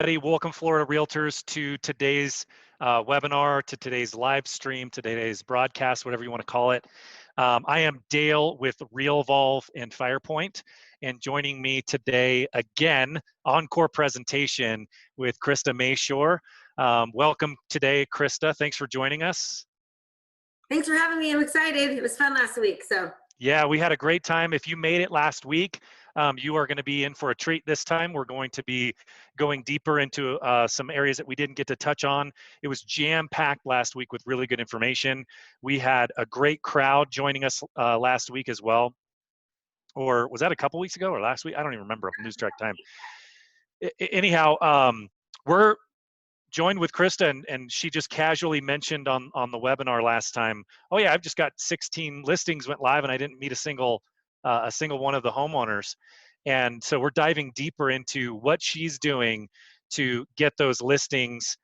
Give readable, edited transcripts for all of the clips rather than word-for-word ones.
Welcome, Florida Realtors, to today's webinar, to today's live stream, to today's broadcast, whatever you want to call it. I am Dale with Realvolve and Firepoint, and joining me today, again, encore presentation with Krista Mashore. Welcome today, Krista. Thanks for joining us. Thanks for having me. I'm excited. It was fun last week. Yeah, we had a great time. If you made it last week, you are going to be in for a treat this time. We're going to be going deeper into some areas that we didn't get to touch on. It was jam-packed last week with really good information. We had a great crowd joining us last week as well. Or was that a couple weeks ago or last week? I don't even remember. News Track time. Anyhow, we're joined with Krista, and she just casually mentioned on the webinar last time, oh yeah, I've just got 16 listings went live and I didn't meet a single one of the homeowners. And so we're diving deeper into what she's doing to get those listings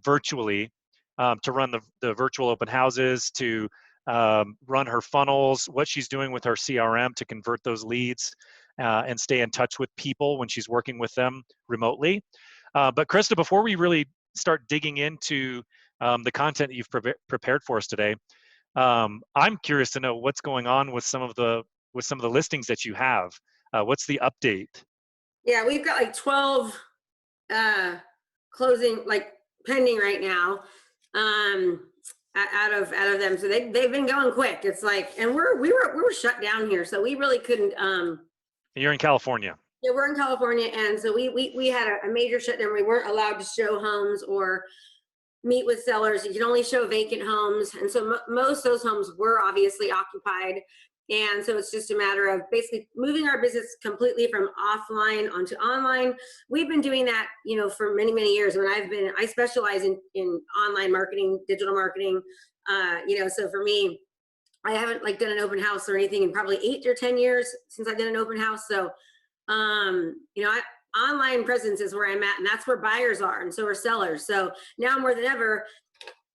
virtually, to run the virtual open houses, to run her funnels, what she's doing with her CRM to convert those leads and stay in touch with people when she's working with them remotely. But Krista, before we really start digging into the content that you've prepared for us today, I'm curious to know what's going on with some of the listings that you have. What's the update? Yeah, we've got like 12 closing, like pending right now. Out of them, so they've been going quick. It's like, and we were shut down here, so we really couldn't. You're in California. Yeah, we're in California, and so we had a major shutdown. We weren't allowed to show homes or meet with sellers. You can only show vacant homes, and so most of those homes were obviously occupied. And so it's just a matter of basically moving our business completely from offline onto online. We've been doing that, for many, many years. I specialize in online marketing, digital marketing. So for me, I haven't done an open house or anything in probably 8 or 10 years since I've done an open house. So online presence is where I'm at, and that's where buyers are, and so are sellers. So now more than ever,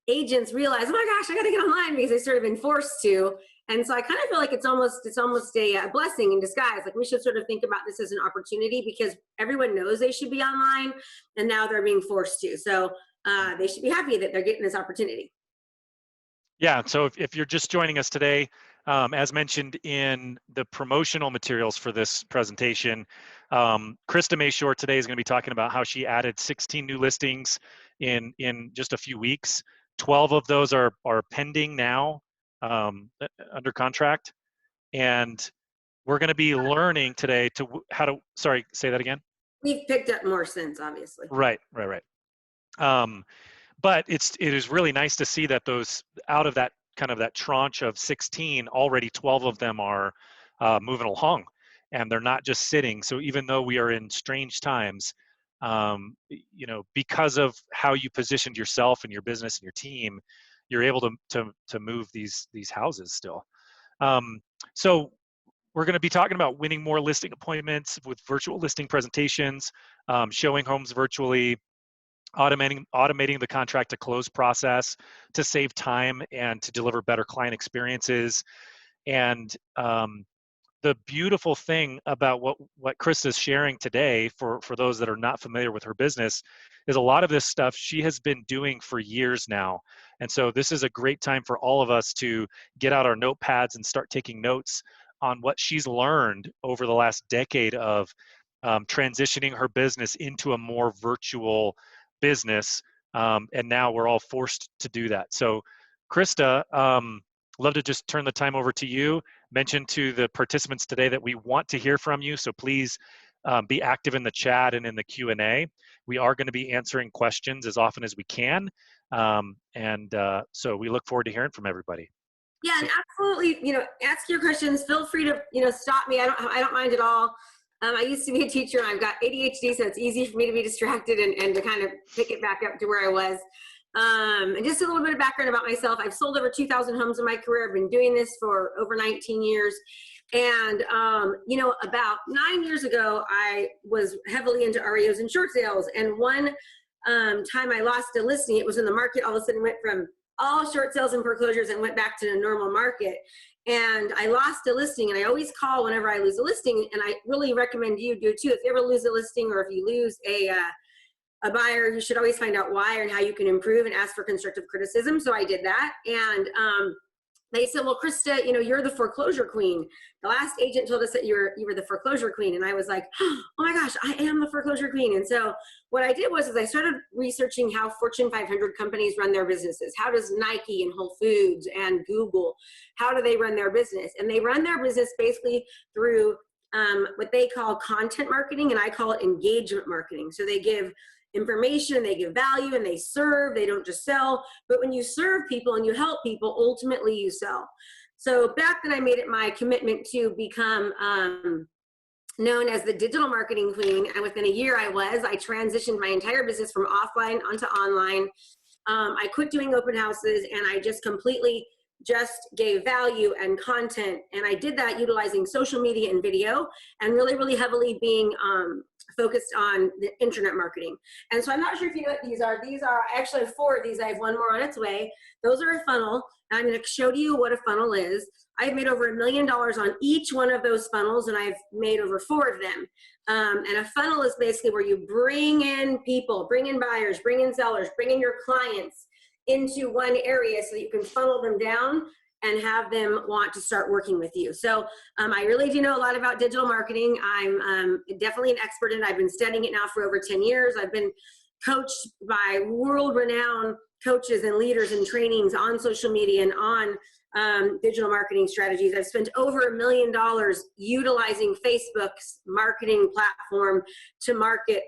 agents realize, oh my gosh, I got to get online, because they sort of been forced to. And so I kind of feel like it's almost a blessing in disguise. Like, we should sort of think about this as an opportunity, because everyone knows they should be online, and now they're being forced to. So they should be happy that they're getting this opportunity. Yeah, so if you're just joining us today, as mentioned in the promotional materials for this presentation, Krista Mashore today is going to be talking about how she added 16 new listings in just a few weeks. 12 of those are pending now, under contract, and we're going to be learning today how to. Sorry, say that again. We've picked up more since, obviously. Right. But it is really nice to see that those, out of that kind of that tranche of 16, already 12 of them are moving along, and they're not just sitting. So even though we are in strange times, because of how you positioned yourself and your business and your team, you're able to move these houses still. So we're going to be talking about winning more listing appointments with virtual listing presentations, showing homes virtually, automating the contract to close process to save time and to deliver better client experiences. And the beautiful thing about what Krista's sharing today, for those that are not familiar with her business, is a lot of this stuff she has been doing for years now. And so this is a great time for all of us to get out our notepads and start taking notes on what she's learned over the last decade of transitioning her business into a more virtual business, and now we're all forced to do that. So Krista, love to just turn the time over to you. Mention to the participants today that we want to hear from you, so please be active in the chat and in the Q&A. We are going to be answering questions as often as we can, so we look forward to hearing from everybody. Yeah, and absolutely, ask your questions. Feel free to, stop me. I don't mind at all. I used to be a teacher, and I've got ADHD, so it's easy for me to be distracted and to kind of pick it back up to where I was. And just a little bit of background about myself. I've sold over 2,000 homes in my career. I've been doing this for over 19 years. And, about 9 years ago, I was heavily into REOs and short sales. And one time I lost a listing. It was in the market. All of a sudden went from all short sales and foreclosures and went back to the normal market. And I lost a listing, and I always call whenever I lose a listing. And I really recommend you do too. If you ever lose a listing, or if you lose a buyer, you should always find out why and how you can improve and ask for constructive criticism. So I did that. And they said, well, Krista, you're the foreclosure queen. The last agent told us that you were the foreclosure queen. And I was like, oh my gosh, I am the foreclosure queen. And so what I did was I started researching how Fortune 500 companies run their businesses. How does Nike and Whole Foods and Google, how do they run their business? And they run their business basically through what they call content marketing, and I call it engagement marketing. So they give information, they give value, and they serve. They don't just sell. But when you serve people and you help people, ultimately you sell. So back then I made it my commitment to become known as the digital marketing queen. And within a year I transitioned my entire business from offline onto online. I quit doing open houses, and I just completely just gave value and content. And I did that utilizing social media and video, and really, really heavily being focused on the internet marketing. And so I'm not sure if you know what these are. These are actually 4 of these. I have 1 more on its way. Those are a funnel. And I'm going to show you what a funnel is. I've made over $1 million on each one of those funnels, and I've made over 4 of them. And a funnel is basically where you bring in people, bring in buyers, bring in sellers, bring in your clients into one area so that you can funnel them down and have them want to start working with you. So I really do know a lot about digital marketing. I'm definitely an expert in it. I've been studying it now for over 10 years. I've been coached by world-renowned coaches and leaders and trainings on social media and on digital marketing strategies. I've spent over $1 million utilizing Facebook's marketing platform to market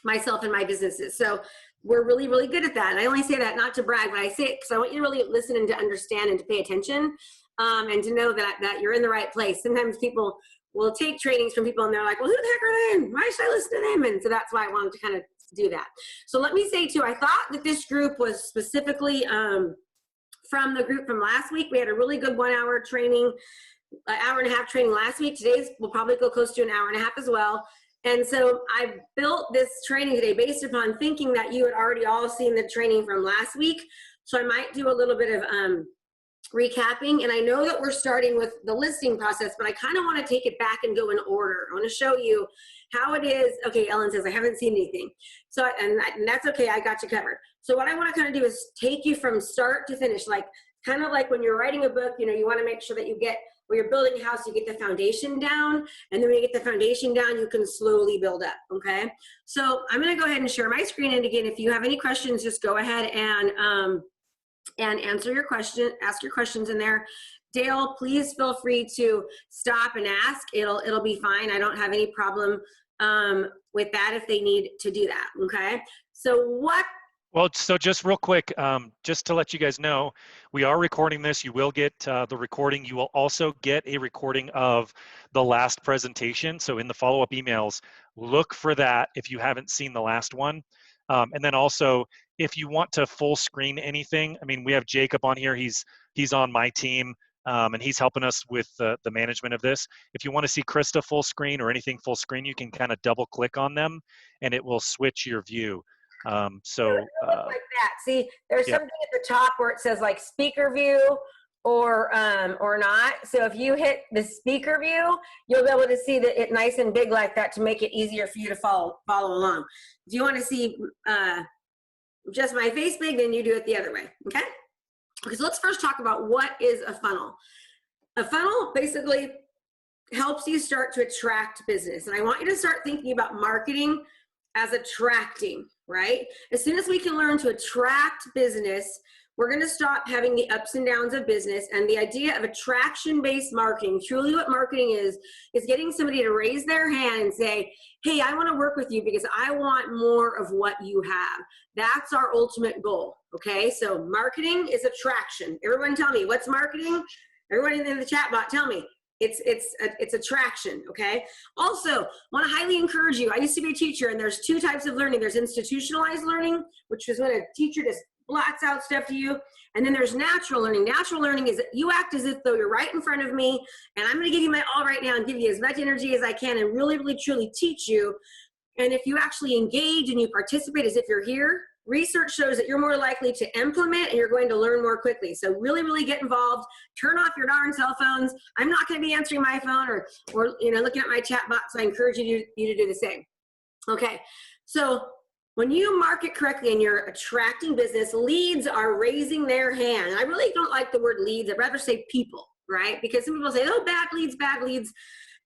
myself and my businesses. So we're really, really good at that. And I only say that not to brag, but I say it because I want you to really listen and to understand and to pay attention, and to know that you're in the right place. Sometimes people will take trainings from people and they're like, well, who the heck are they? Why should I listen to them? And so that's why I wanted to kind of do that. So let me say too, I thought that this group was specifically from the group from last week. We had a really good 1 hour training, an hour and a half training last week. Today's will probably go close to an hour and a half as well. And so I built this training today based upon thinking that you had already all seen the training from last week. So I might do a little bit of recapping. And I know that we're starting with the listing process, but I kind of want to take it back and go in order. I want to show you how it is. Okay, Ellen says, I haven't seen anything. So, and that's okay, I got you covered. So what I want to kind of do is take you from start to finish, like kind of like when you're writing a book, you want to make sure that you get, where you're building a house, you get the foundation down, and then when you get the foundation down, you can slowly build up, okay? So I'm gonna go ahead and share my screen, and again, if you have any questions, just go ahead and answer your question, ask your questions in there. Dale, please feel free to stop and ask. It'll be fine. I don't have any problem with that if they need to do that, okay? Well, so just real quick, just to let you guys know, we are recording this. You will get the recording. You will also get a recording of the last presentation. So in the follow-up emails, look for that if you haven't seen the last one. And then also, if you want to full screen anything, I mean, we have Jacob on here. He's on my team, and he's helping us with the management of this. If you want to see Krista full screen or anything full screen, you can kind of double click on them, and it will switch your view. Look like that. See, there's something at the top where it says like speaker view or not. So if you hit the speaker view, you'll be able to see it nice and big like that to make it easier for you to follow along. If you want to see just my face big, then you do it the other way. Okay. Okay. So let's first talk about what is a funnel. A funnel basically helps you start to attract business. And I want you to start thinking about marketing as attracting, right? As soon as we can learn to attract business, we're going to stop having the ups and downs of business. And the idea of attraction-based marketing, truly what marketing is getting somebody to raise their hand and say, hey, I want to work with you because I want more of what you have. That's our ultimate goal, okay? So marketing is attraction. Everyone tell me, what's marketing? Everyone in the chat bot, tell me. It's attraction, okay? Also, want to highly encourage you. I used to be a teacher, and there's 2 types of learning. There's institutionalized learning, which is when a teacher just blats out stuff to you. And then there's natural learning. Natural learning is you act as if though you're right in front of me, and I'm going to give you my all right now and give you as much energy as I can and really, really, truly teach you. And if you actually engage and you participate as if you're here, research shows that you're more likely to implement and you're going to learn more quickly. So really, really get involved. Turn off your darn cell phones. I'm not going to be answering my phone or looking at my chat box. So I encourage you to do the same. Okay. So When you market correctly and you're attracting business, leads are raising their hand. I really don't like the word leads. I'd rather say people, right? Because some people say, oh, bad leads, bad leads.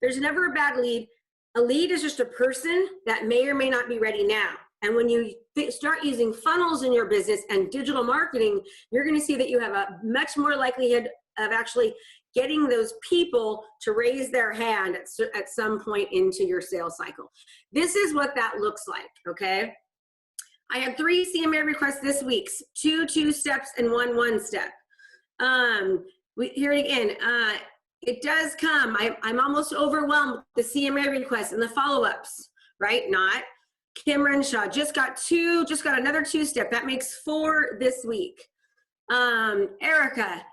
There's never a bad lead. A lead is just a person that may or may not be ready now. And when you start using funnels in your business and digital marketing, you're going to see that you have a much more likelihood of actually getting those people to raise their hand at some point into your sales cycle. This is what that looks like, okay? I had 3 CMA requests this week, 2 2-steps and 1 1-step. Here again, it does come. I'm almost overwhelmed with the CMA requests and the follow-ups, right? Not. Kim Renshaw just got another 2-step. That makes 4 this week. Erica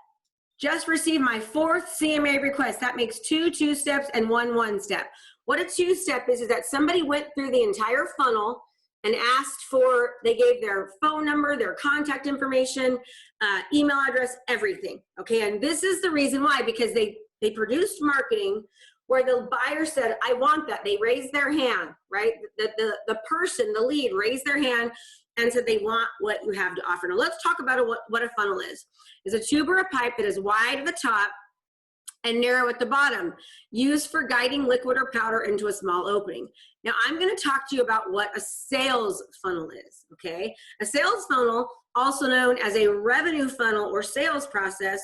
just received my 4th CMA request. That makes 2 2-steps and 1 1-step. What a 2-step is that somebody went through the entire funnel and asked they gave their phone number, their contact information, email address, everything, okay? And this is the reason why, because they produced marketing where the buyer said, I want that. They raised their hand, right? The person, the lead, raised their hand and said they want what you have to offer. Now let's talk about what a funnel is. It's a tube or a pipe that is wide at the top and narrow at the bottom, used for guiding liquid or powder into a small opening. Now I'm going to talk to you about what a sales funnel is, okay? A sales funnel, also known as a revenue funnel or sales process,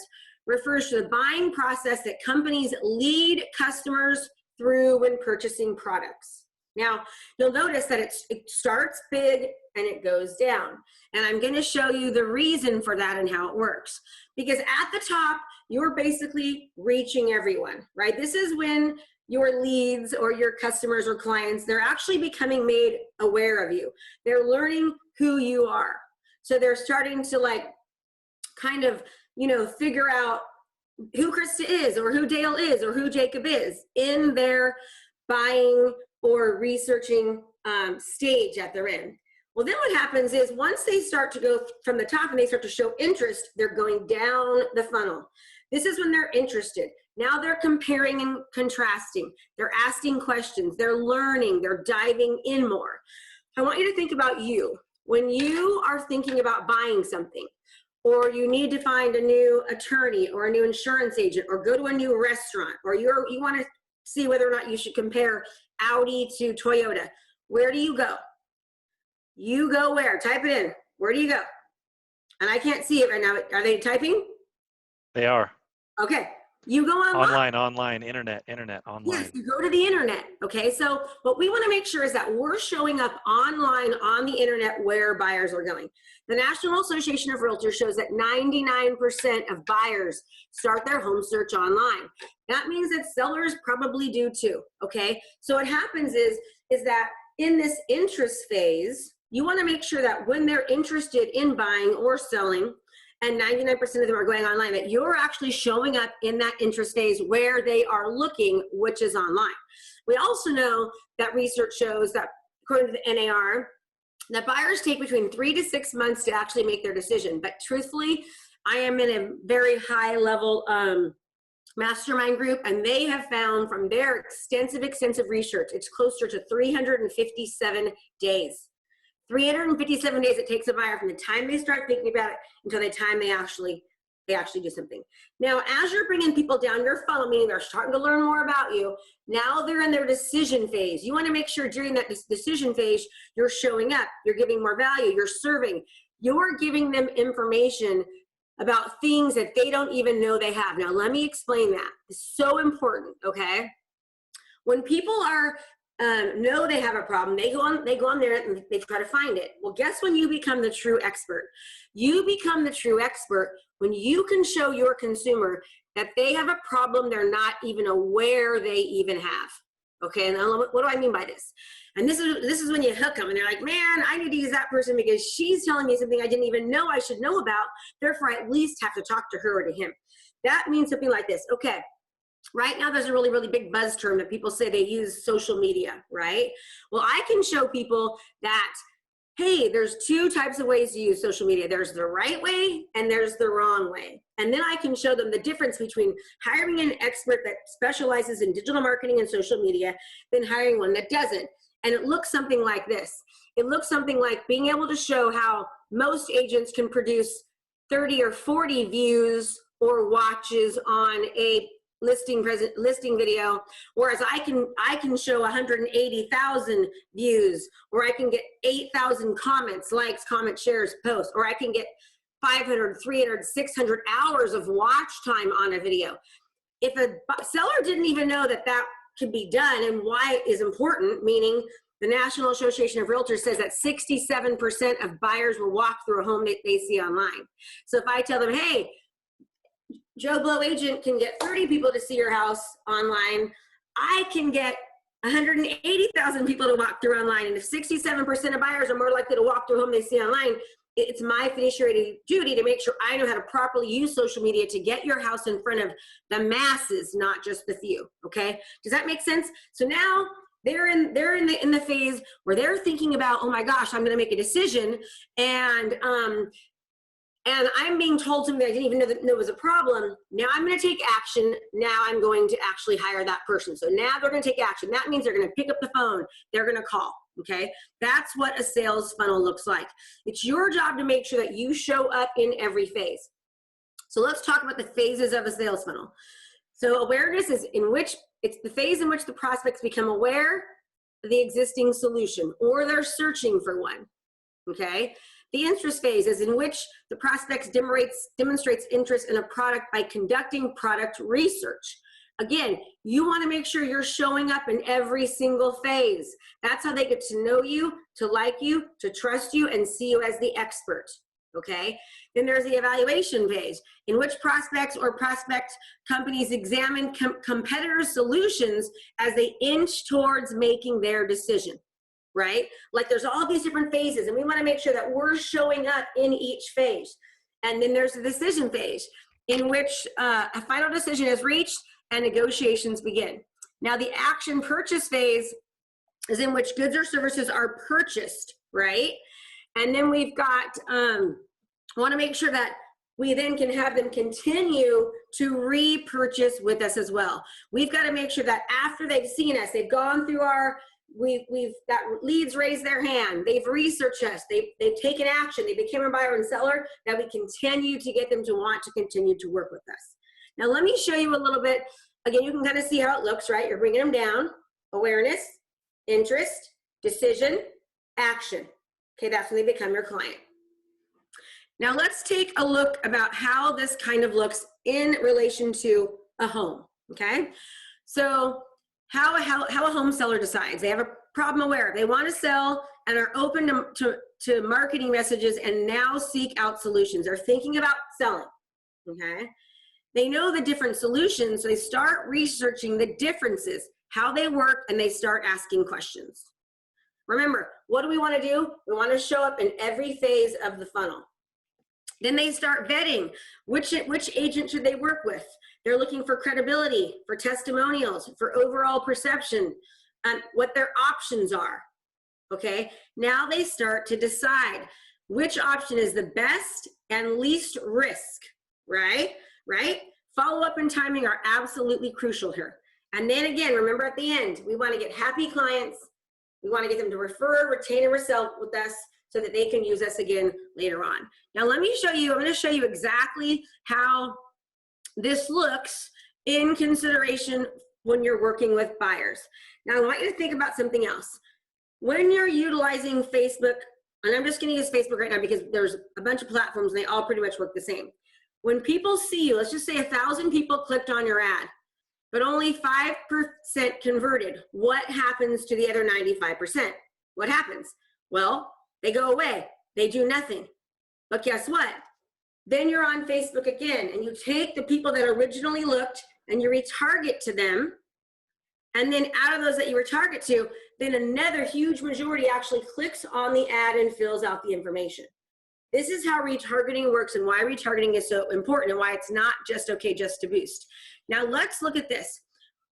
refers to the buying process that companies lead customers through when purchasing products. Now, you'll notice that it starts big and it goes down. And I'm going to show you the reason for that and how it works. Because at the top, you're basically reaching everyone, right? This is when your leads or your customers or clients, they're actually becoming made aware of you. They're learning who you are. So they're starting to kind of, figure out who Krista is or who Dale is or who Jacob is in their buying or researching stage that they're in. Well, then what happens is once they start to go from the top and they start to show interest, they're going down the funnel. This is when they're interested. Now they're comparing and contrasting. They're asking questions. They're learning. They're diving in more. I want you to think about you. When you are thinking about buying something, or you need to find a new attorney or a new insurance agent or go to a new restaurant, or you want to see whether or not you should compare Audi to Toyota, where do you go? You go where? Type it in. Where do you go? And I can't see it right now. Are they typing? They are. Okay. You go online, internet, online. Yes, you go to the internet. Okay, so what we want to make sure is that we're showing up online on the internet where buyers are going. The National Association of Realtors shows that 99% of buyers start their home search online. That means that sellers probably do too. Okay, so what happens is that in this interest phase, you want to make sure that when they're interested in buying or selling, and 99% of them are going online, that you're actually showing up in that interest phase where they are looking, which is online. We also know that research shows that, according to the NAR, that buyers take between 3 to 6 months to actually make their decision. But truthfully, I am in a very high level mastermind group, and they have found from their extensive research, it's closer to 357 days. 357 days it takes a buyer from the time they start thinking about it until the time they actually do something. Now, as you're bringing people down your funnel, meaning they're starting to learn more about you, now they're in their decision phase. You want to make sure during that decision phase, you're showing up, you're giving more value, you're serving, you're giving them information about things that they don't even know they have. Now, let me explain that. It's so important, okay? When people know they have a problem, they go on there and they try to find it. Well, guess when you become the true expert? You become the true expert when you can show your consumer that they have a problem they're not even aware they even have. Okay, and what do I mean by this? And this is when you hook them and they're like, man, I need to use that person because she's telling me something I didn't even know I should know about, therefore I at least have to talk to her or to him. That means something like this. Okay, right now there's a really, really big buzz term that people say they use social media, right? Well, I can show people that, hey, there's 2 types of ways to use social media. There's the right way and there's the wrong way. And then I can show them the difference between hiring an expert that specializes in digital marketing and social media than hiring one that doesn't. And it looks something like this. it looks something like being able to show how most agents can produce 30 or 40 views or watches on a listing video, whereas I can show 180,000 views, or I can get 8,000 comments, likes, comments, shares, posts, or I can get 500, 300, 600 hours of watch time on a video. If a seller didn't even know that that could be done and why it is important, meaning the National Association of Realtors says that 67% of buyers will walk through a home that they see online. So if I tell them, hey, Joe Blow agent can get 30 people to see your house online, I can get 180,000 people to walk through online. And if 67% of buyers are more likely to walk through a home they see online, it's my fiduciary duty to make sure I know how to properly use social media to get your house in front of the masses, not just the few. Okay, does that make sense? So now they're in the phase where they're thinking about, oh my gosh, I'm going to make a decision, and I'm being told something I didn't even know that was a problem. Now I'm going to take action. Now I'm going to actually hire that person. So now they're going to take action. That means they're going to pick up the phone. They're going to call. Okay, that's what a sales funnel looks like. It's your job to make sure that you show up in every phase. So let's talk about the phases of a sales funnel. So awareness is it's the phase in which the prospects become aware of the existing solution, or they're searching for one. Okay, the interest phase is in which the prospects demonstrates interest in a product by conducting product research. Again, you want to make sure you're showing up in every single phase. That's how they get to know you, to like you, to trust you, and see you as the expert. Okay? Then there's the evaluation phase, in which prospects or prospect companies examine competitor solutions as they inch towards making their decision. Right? Like there's all these different phases, and we want to make sure that we're showing up in each phase. And then there's the decision phase, in which a final decision is reached and negotiations begin. Now the action purchase phase is in which goods or services are purchased, right? And then we've got, want to make sure that we then can have them continue to repurchase with us as well. We've got to make sure that after they've seen us, they've gone through we've got leads raise their hand, they've researched us, they've taken action, they became a buyer and seller, that we continue to get them to want to continue to work with us. Now let me show you a little bit. Again, you can kind of see how it looks, right? You're bringing them down: awareness, interest, decision, action. Okay, that's when they become your client. Now let's take a look about how this kind of looks in relation to a home, okay? So how a home seller decides. They have a problem aware. They want to sell and are open to marketing messages and now seek out solutions. They're thinking about selling, okay? They know the different solutions, so they start researching the differences, how they work, and they start asking questions. Remember, what do we want to do? We want to show up in every phase of the funnel. Then they start vetting which agent should they work with. They're looking for credibility, for testimonials, for overall perception, what their options are. Okay, now they start to decide which option is the best and least risk, right? Follow-up and timing are absolutely crucial here. And then again, remember at the end, we want to get happy clients. We want to get them to refer, retain, and resell with us so that they can use us again later on. Now let me show you, I'm going to show you exactly how this looks in consideration when you're working with buyers. Now I want you to think about something else. When you're utilizing Facebook, and I'm just going to use Facebook right now because there's a bunch of platforms and they all pretty much work the same. When people see you, let's just say 1,000 people clicked on your ad, but only 5% converted. What happens to the other 95%? What happens? Well, they go away. They do nothing. But guess what? Then you're on Facebook again, and you take the people that originally looked and you retarget to them. And then out of those that you retarget to, then another huge majority actually clicks on the ad and fills out the information. This is how retargeting works and why retargeting is so important and why it's not just okay just to boost. Now let's look at this.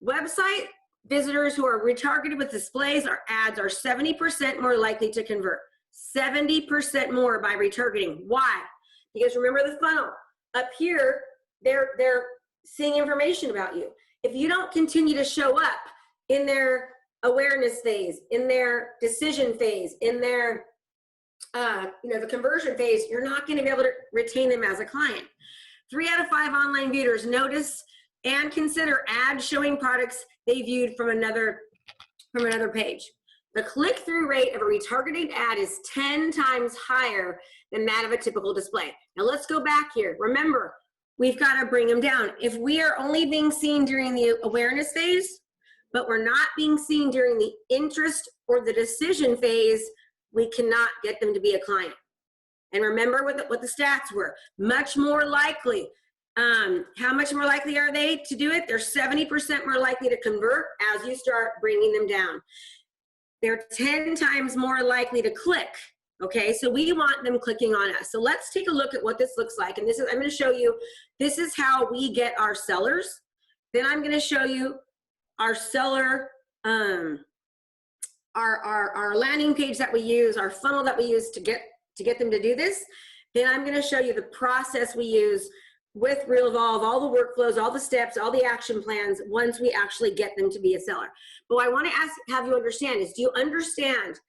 Website visitors who are retargeted with displays or ads are 70% more likely to convert. 70% more by retargeting. Why? Because remember the funnel. Up here, they're seeing information about you. If you don't continue to show up in their awareness phase, in their decision phase, in their the conversion phase, you're not going to be able to retain them as a client. 3 out of 5 online viewers notice and consider ads showing products they viewed from another page. The click-through rate of a retargeted ad is 10 times higher than that of a typical display. Now let's go back here. Remember, we've got to bring them down. If we are only being seen during the awareness phase, but we're not being seen during the interest or the decision phase, we cannot get them to be a client. And remember what the stats were. Much more likely. How much more likely are they to do it? They're 70% more likely to convert as you start bringing them down. They're 10 times more likely to click. Okay, so we want them clicking on us. So let's take a look at what this looks like. And I'm going to show you, this is how we get our sellers. Then I'm going to show you our seller, our landing page that we use, our funnel that we use to get them to do this. Then I'm going to show you the process we use with Realvolve, all the workflows, all the steps, all the action plans once we actually get them to be a seller. But what I want to have you understand is, do you understand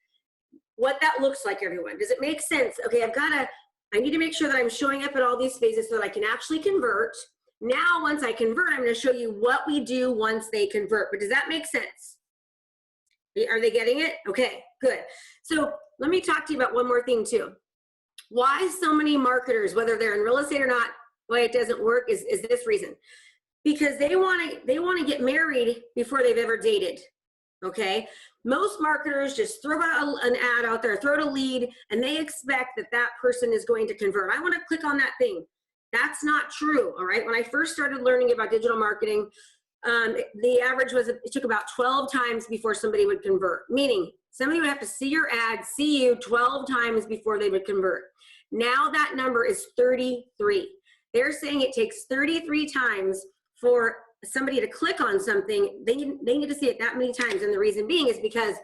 what that looks like, everyone? Does it make sense? Okay, I need to make sure that I'm showing up at all these phases so that I can actually convert. Now, once I convert, I'm going to show you what we do once they convert. But does that make sense? Are they getting it? Okay, good. So let me talk to you about one more thing too. Why so many marketers, whether they're in real estate or not, why it doesn't work is this reason. Because they want to get married before they've ever dated. Okay, most marketers just throw out an ad out there, throw out a lead, and they expect that person is going to convert. I want to click on that thing. That's not true. All right, when I first started learning about digital marketing, the average was it took about 12 times before somebody would convert, meaning somebody would have to see your ad, see you 12 times before they would convert. Now that number is 33. They're saying it takes 33 times for somebody to click on something. They need to see it that many times, and the reason being is because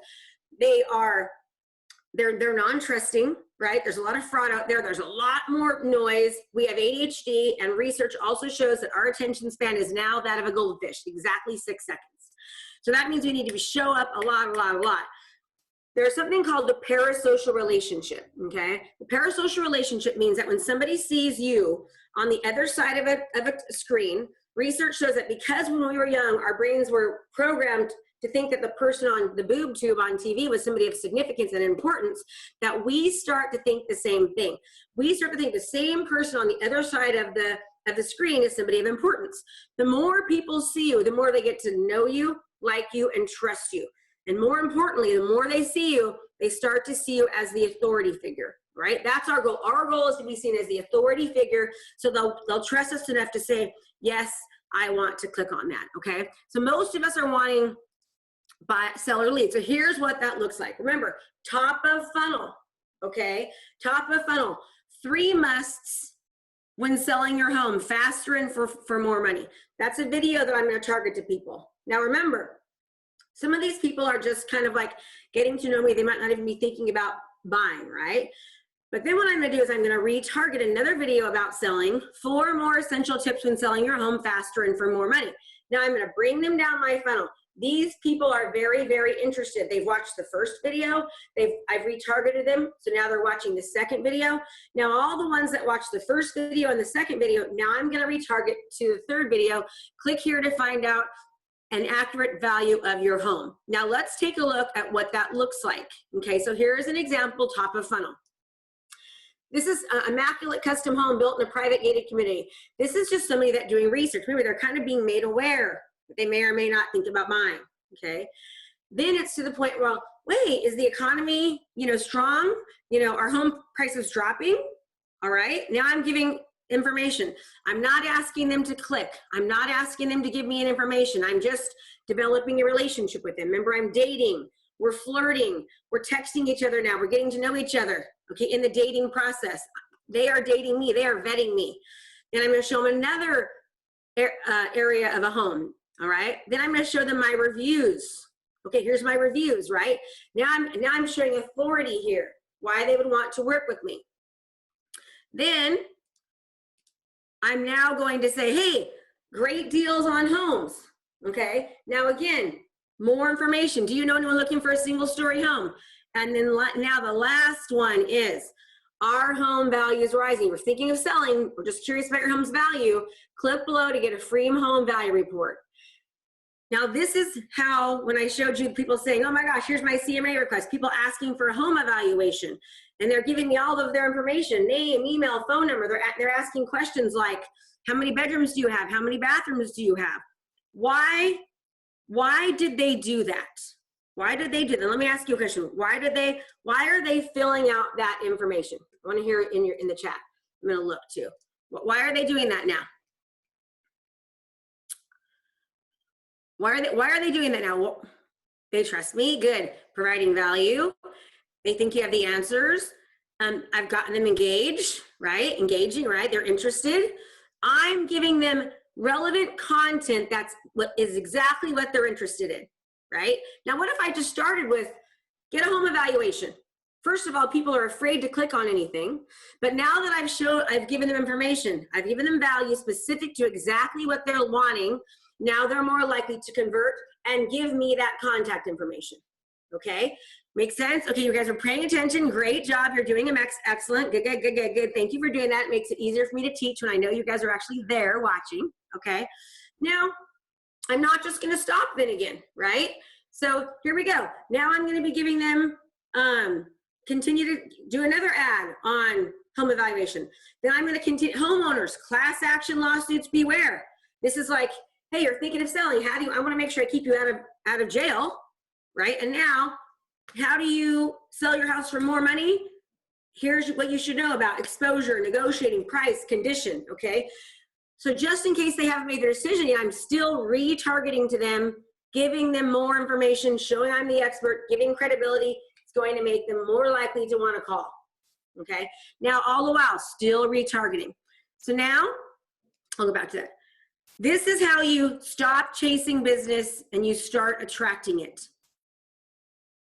they're non-trusting, right? There's a lot of fraud out there. There's a lot more noise. We have ADHD, and research also shows that our attention span is now that of a goldfish, exactly 6 seconds. So that means we need to show up a lot. There's something called the parasocial relationship, okay? The parasocial relationship means that when somebody sees you on the other side of a screen, research shows that because when we were young, our brains were programmed to think that the person on the boob tube on TV was somebody of significance and importance, that we start to think the same thing. We start to think the same person on the other side of the screen is somebody of importance. The more people see you, the more they get to know you, like you, and trust you. And more importantly, the more they see you, they start to see you as the authority figure, right? That's our goal. Our goal is to be seen as the authority figure, so they'll trust us enough to say, yes, I want to click on that, okay? So most of us are wanting seller leads. So here's what that looks like. Remember, top of funnel, okay? Top of funnel. 3 musts when selling your home, faster and for more money. That's a video that I'm going to target to people. Now remember, some of these people are just kind of like getting to know me. They might not even be thinking about buying, right? But then what I'm going to do is I'm going to retarget another video about selling 4 more essential tips when selling your home faster and for more money. Now I'm going to bring them down my funnel. These people are very, very interested. They've watched the first video. I've retargeted them, so now they're watching the second video. Now all the ones that watched the first video and the second video, now I'm going to retarget to the third video. Click here to find out an accurate value of your home. Now let's take a look at what that looks like. Okay, so here's an example, top of funnel. This is an immaculate custom home built in a private gated community. This is just somebody that's doing research. Remember, they're kind of being made aware that they may or may not think about buying, okay? Then it's to the point where, wait, is the economy, strong? Our home prices dropping, all right? Now I'm giving information. I'm not asking them to click. I'm not asking them to give me an information. I'm just developing a relationship with them. Remember, I'm dating. We're flirting. We're texting each other now. We're getting to know each other, okay, in the dating process. They are dating me. They are vetting me. Then I'm going to show them another area of a home, all right? Then I'm going to show them my reviews. Okay, here's my reviews, right? Now I'm showing authority here, why they would want to work with me. Then I'm now going to say, hey, great deals on homes, okay? Now again, More information. Do you know anyone looking for a single story home? And then now the last one is, our home value is rising. We're thinking of selling. We're just curious about your home's value. Click below to get a free home value report. Now, this is how, when I showed you people saying, oh my gosh, here's my CMA request, people asking for a home evaluation, and they're giving me all of their information, name, email, phone number. They're asking questions like, how many bedrooms do you have? How many bathrooms do you have? Why did they do that? Why did they do that? Let me ask you a question. Why are they filling out that information? I want to hear it in the chat. I'm going to look too. Why are they doing that now? Why are they doing that now? Well, they trust me. Good. Providing value. They think you have the answers. I've gotten them engaged, right? Engaging, right? They're interested. I'm giving them relevant content that's what is exactly what they're interested in, right? Now, what if I just started with get a home evaluation? First of all, people are afraid to click on anything, but now that I've given them information, I've given them value specific to exactly what they're wanting. Now they're more likely to convert and give me that contact information. Okay, makes sense? Okay, you guys are paying attention. Great job. You're doing them excellent. Good. Thank you for doing that. It makes it easier for me to teach when I know you guys are actually there watching. Okay, now I'm not just going to stop then again, right? So here we go. Now I'm going to be giving them, continue to do another ad on home evaluation. Then I'm going to continue, homeowners, class action lawsuits, beware. This is like, hey, you're thinking of selling. I want to make sure I keep you out of jail, right? And now, how do you sell your house for more money? Here's what you should know about exposure, negotiating, price, condition, okay? So just in case they haven't made their decision yet, I'm still retargeting to them, giving them more information, showing I'm the expert, giving credibility. It's going to make them more likely to want to call, okay? Now, all the while, still retargeting. So now, I'll go back to that. This is how you stop chasing business and you start attracting it.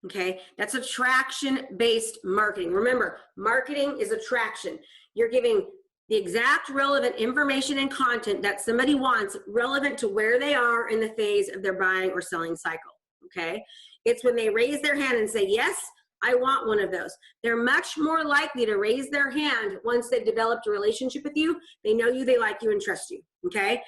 Okay, that's attraction-based marketing. Remember, marketing is attraction. You're giving the exact relevant information and content that somebody wants relevant to where they are in the phase of their buying or selling cycle. Okay, it's when they raise their hand and say, yes, I want one of those. They're much more likely to raise their hand once they've developed a relationship with you. They know you, they like you, and trust you. Okay.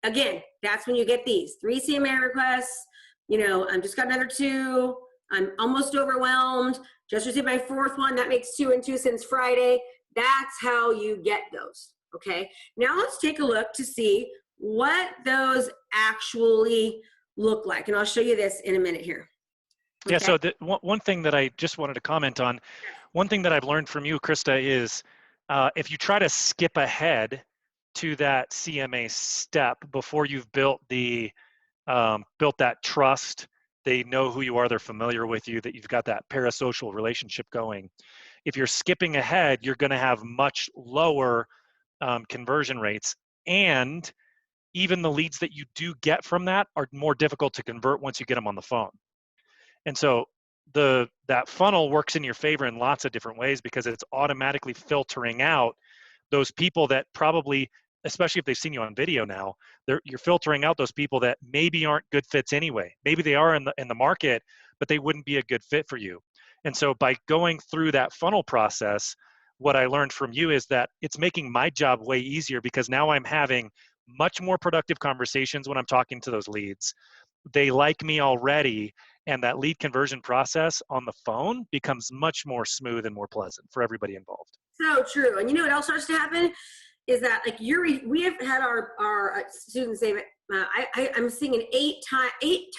Again, that's when you get these 3 CMA requests. You know, I've just got another 2. I'm almost overwhelmed. Just received my 4th one. That makes 2 and 2 since Friday. That's how you get those. Okay. Now let's take a look to see what those actually look like. And I'll show you this in a minute here. Okay? Yeah. So one thing that I just wanted to comment on, one thing that I've learned from you, Krista, is if you try to skip ahead to that CMA step before you've built that trust, they know who you are, they're familiar with you, that you've got that parasocial relationship going. If you're skipping ahead, you're going to have much lower conversion rates, and even the leads that you do get from that are more difficult to convert once you get them on the phone. And so that funnel works in your favor in lots of different ways because it's automatically filtering out those people that probably, especially if they've seen you on video now, you're filtering out those people that maybe aren't good fits anyway. Maybe they are in the market, but they wouldn't be a good fit for you. And so by going through that funnel process, what I learned from you is that it's making my job way easier because now I'm having much more productive conversations when I'm talking to those leads. They like me already, and that lead conversion process on the phone becomes much more smooth and more pleasant for everybody involved. So true. And you know what else starts to happen is that, like, we have had our students say, I'm seeing 8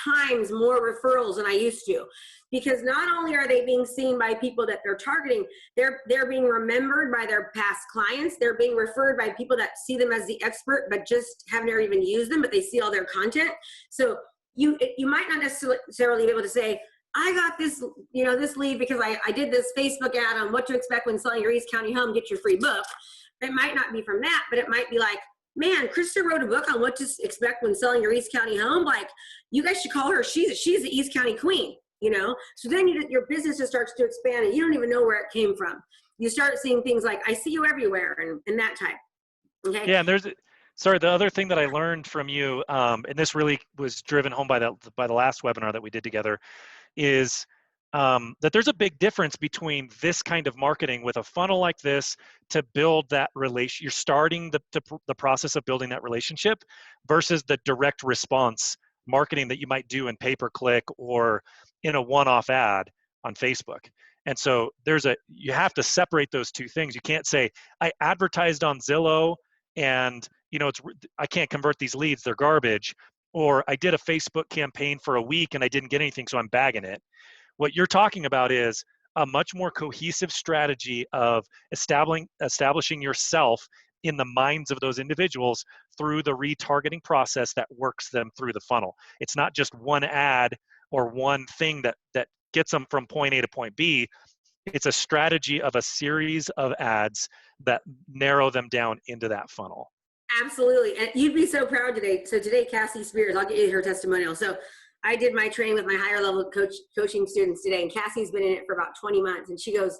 times more referrals than I used to, because not only are they being seen by people that they're targeting, they're being remembered by their past clients. They're being referred by people that see them as the expert, but just have never even used them, but they see all their content. So you might not necessarily be able to say, I got this, this lead because I did this Facebook ad on what to expect when selling your East County home, get your free book. It might not be from that, but it might be like, man, Krista wrote a book on what to expect when selling your East County home. Like, you guys should call her. She's the East County queen, So then your business just starts to expand and you don't even know where it came from. You start seeing things like, I see you everywhere and that type. Okay. Yeah. And Sorry, the other thing that I learned from you, and this really was driven home by the last webinar that we did together, is that there's a big difference between this kind of marketing with a funnel like this to build that relation. You're starting the process of building that relationship versus the direct response marketing that you might do in pay-per-click or in a one-off ad on Facebook. And so you have to separate those two things. You can't say, I advertised on Zillow and I can't convert these leads, they're garbage. Or I did a Facebook campaign for a week and I didn't get anything, so I'm bagging it. What you're talking about is a much more cohesive strategy of establishing yourself in the minds of those individuals through the retargeting process that works them through the funnel. It's not just one ad or one thing that gets them from point A to point B. It's a strategy of a series of ads that narrow them down into that funnel. Absolutely. And you'd be so proud today. So today, Cassie Spears, I'll get you her testimonial. So I did my training with my higher level coaching students today, and Cassie's been in it for about 20 months. And she goes,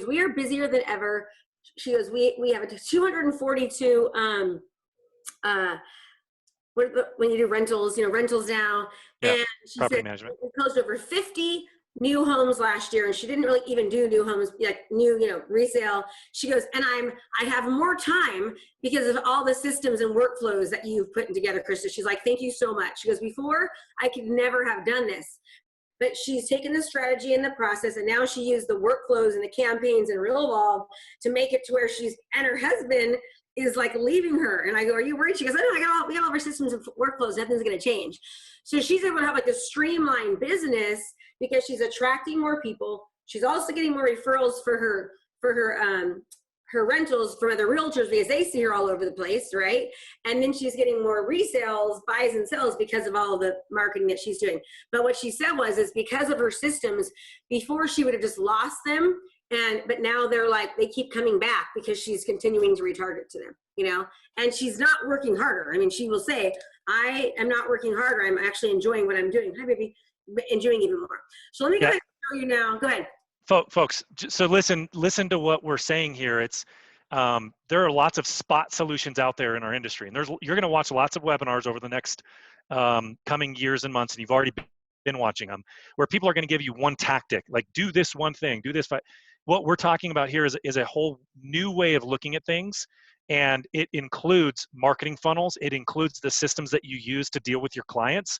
we are busier than ever. She goes, we have 242, when you do rentals, rentals now. Yeah, and she property said management. we closed over 50 new homes last year, and she didn't really even do new homes, like new, resale. She goes, and I have more time because of all the systems and workflows that you've put together, Krista. She's like, thank you so much. She goes, before I could never have done this, but she's taken the strategy and the process, and now she used the workflows and the campaigns and Realvolve to make it to where and her husband is like leaving her. And I go, are you worried? She goes, we got all of our systems and workflows. Nothing's going to change. So she's able to have like a streamlined business because she's attracting more people. She's also getting more referrals for her rentals from other realtors because they see her all over the place, right? And then she's getting more resales, buys and sells because of all of the marketing that she's doing. But what she said is because of her systems, before she would have just lost them, but now they're like, they keep coming back because she's continuing to retarget to them, and she's not working harder. I mean, she will say, I am not working harder. I'm actually enjoying what I'm doing. Hi, baby. Enjoying even more. So let me go ahead and show you now. Go ahead. Folks, so listen to what we're saying here. It's there are lots of spot solutions out there in our industry, and you're going to watch lots of webinars over the next coming years and months, and you've already been watching them, where people are going to give you one tactic, like do this one thing, do this. What we're talking about here is a whole new way of looking at things, and it includes marketing funnels. It includes the systems that you use to deal with your clients.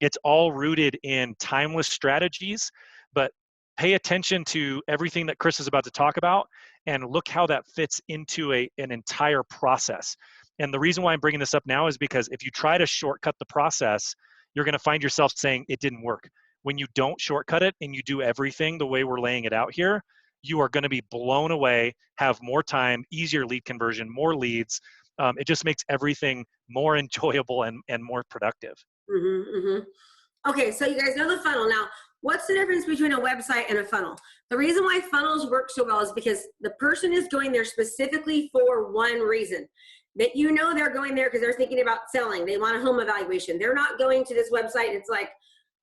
It's all rooted in timeless strategies, but pay attention to everything that Chris is about to talk about and look how that fits into an entire process. And the reason why I'm bringing this up now is because if you try to shortcut the process, you're going to find yourself saying it didn't work. When you don't shortcut it and you do everything the way we're laying it out here, you are going to be blown away, have more time, easier lead conversion, more leads. It just makes everything more enjoyable and more productive. Okay, so you guys know the funnel. Now, what's the difference between a website and a funnel? The reason why funnels work so well is because the person is going there specifically for one reason. That they're going there because they're thinking about selling. They want a home evaluation. They're not going to this website. It's like,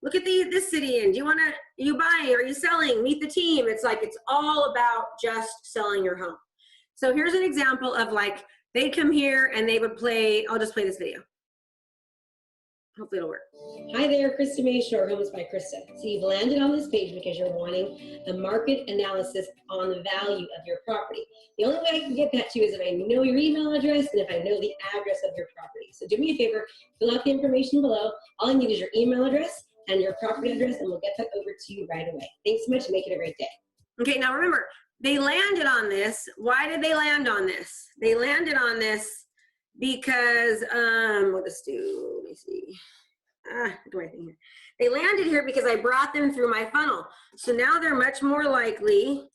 look at this city, and are you buying? Are you selling? Meet the team. It's like, it's all about just selling your home. So here's an example of like, they'd come here and they would play, I'll just play this video. Hopefully it'll work. Hi there, Krista Mashore, Homes by Krista. So you've landed on this page because you're wanting a market analysis on the value of your property. The only way I can get that to you is if I know your email address and if I know the address of your property. So do me a favor, fill out the information below. All I need is your email address and your property address, and we'll get that over to you right away. Thanks so much, and make it a great day. Okay, now remember, they landed on this. Why did they land on this? They landed on this because, what does do? Let me see. Do anything here. They landed here because I brought them through my funnel. So now they're much more likely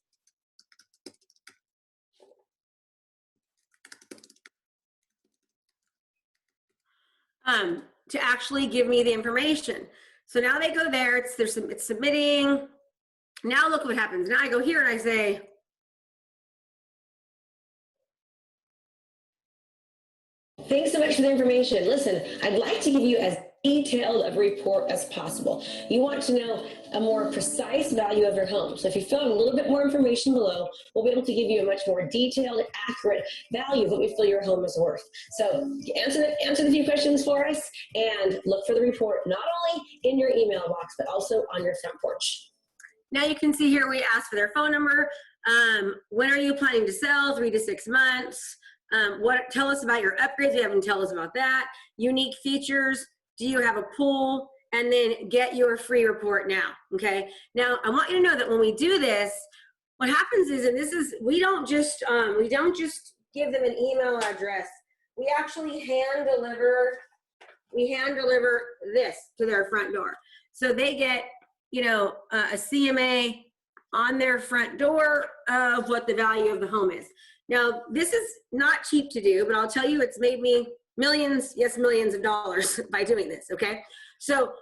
to actually give me the information. So now they go there, it's submitting. Now look what happens. Now I go here and I say, thanks so much for the information. Listen, I'd like to give you as detailed of a report as possible. You want to know a more precise value of your home. So if you fill out a little bit more information below, we'll be able to give you a much more detailed and accurate value of what we feel your home is worth. So answer the few questions for us and look for the report, not only in your email box, but also on your front porch. Now you can see here we asked for their phone number. When are you planning to sell? 3 to 6 months. Tell us about your upgrades. You haven't tell us about that. Unique features. Do you have a pool? And then get your free report now, okay? Now, I want you to know that when we do this, what happens is, and this is, we don't just give them an email address. We actually hand deliver this to their front door. So they get, a CMA on their front door of what the value of the home is. Now, this is not cheap to do, but I'll tell you, it's made me millions, yes, millions of dollars by doing this, okay? So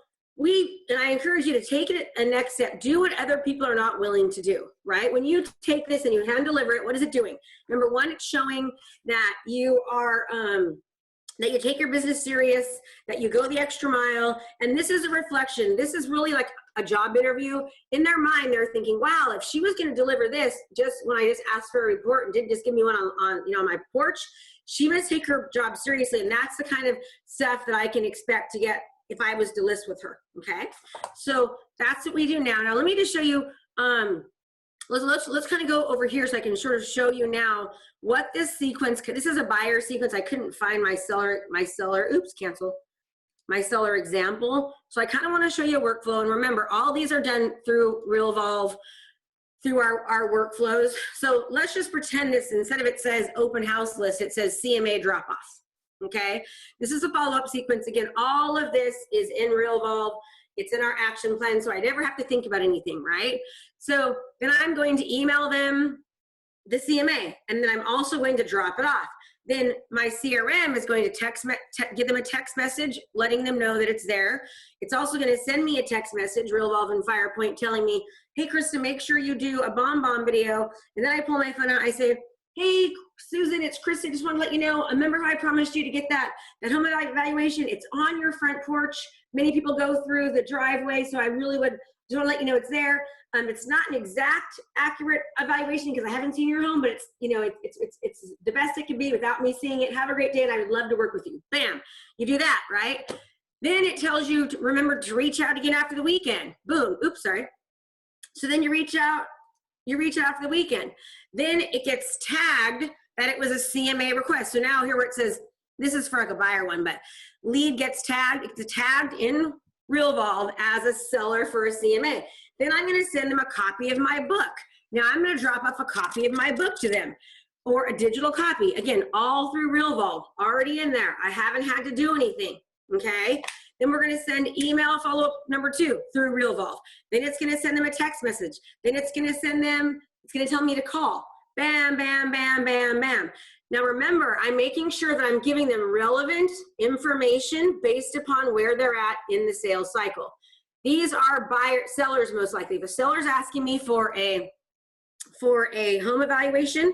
I encourage you to take it a next step. Do what other people are not willing to do, right? When you take this and you hand deliver it, what is it doing? Number one, it's showing that you are, that you take your business serious, that you go the extra mile, and this is a reflection. This is really like a job interview. In their mind, they're thinking, wow, if she was gonna deliver this just when I just asked for a report and didn't just give me one on my porch, she must take her job seriously, and that's the kind of stuff that I can expect to get if I was to list with her, okay? So that's what we do now. Now let me just show you, let's kind of go over here so I can sort of show you now what this sequence, this is a buyer sequence. I couldn't find my seller, oops, cancel, my seller example. So I kind of want to show you a workflow, and remember, all these are done through Realvolve, through our workflows. So let's just pretend this, instead of it says open house list, it says CMA drop off, okay? This is a follow-up sequence. Again, all of this is in Realvolve. It's in our action plan, so I never have to think about anything, right? So then I'm going to email them the CMA, and then I'm also going to drop it off. Then my CRM is going to give them a text message letting them know that it's there. It's also going to send me a text message, Realvolve and FirePoint, telling me, hey, Krista, make sure you do a bomb video. And then I pull my phone out, I say, hey, Susan, it's Krista. Just want to let you know, remember how I promised you to get that home evaluation? It's on your front porch. Many people go through the driveway, so I really would just want to let you know it's there. It's not an exact, accurate evaluation because I haven't seen your home, but it's, it's the best it can be without me seeing it. Have a great day, and I would love to work with you. Bam, you do that, right? Then it tells you to remember to reach out again after the weekend. Boom, oops, sorry. So then you reach out after the weekend. Then it gets tagged that it was a CMA request. So now here where it says, this is for like a buyer one, but lead gets tagged, it's tagged in Realvolve as a seller for a CMA. Then I'm gonna send them a copy of my book. Now I'm gonna drop off a copy of my book to them, or a digital copy. Again, all through Realvolve, already in there. I haven't had to do anything, okay? Then we're gonna send email follow-up number 2 through Realvolve. Then it's gonna send them a text message. Then it's gonna tell me to call. Bam, bam, bam, bam, bam. Now remember, I'm making sure that I'm giving them relevant information based upon where they're at in the sales cycle. These are sellers most likely. If a seller's asking me for a home evaluation,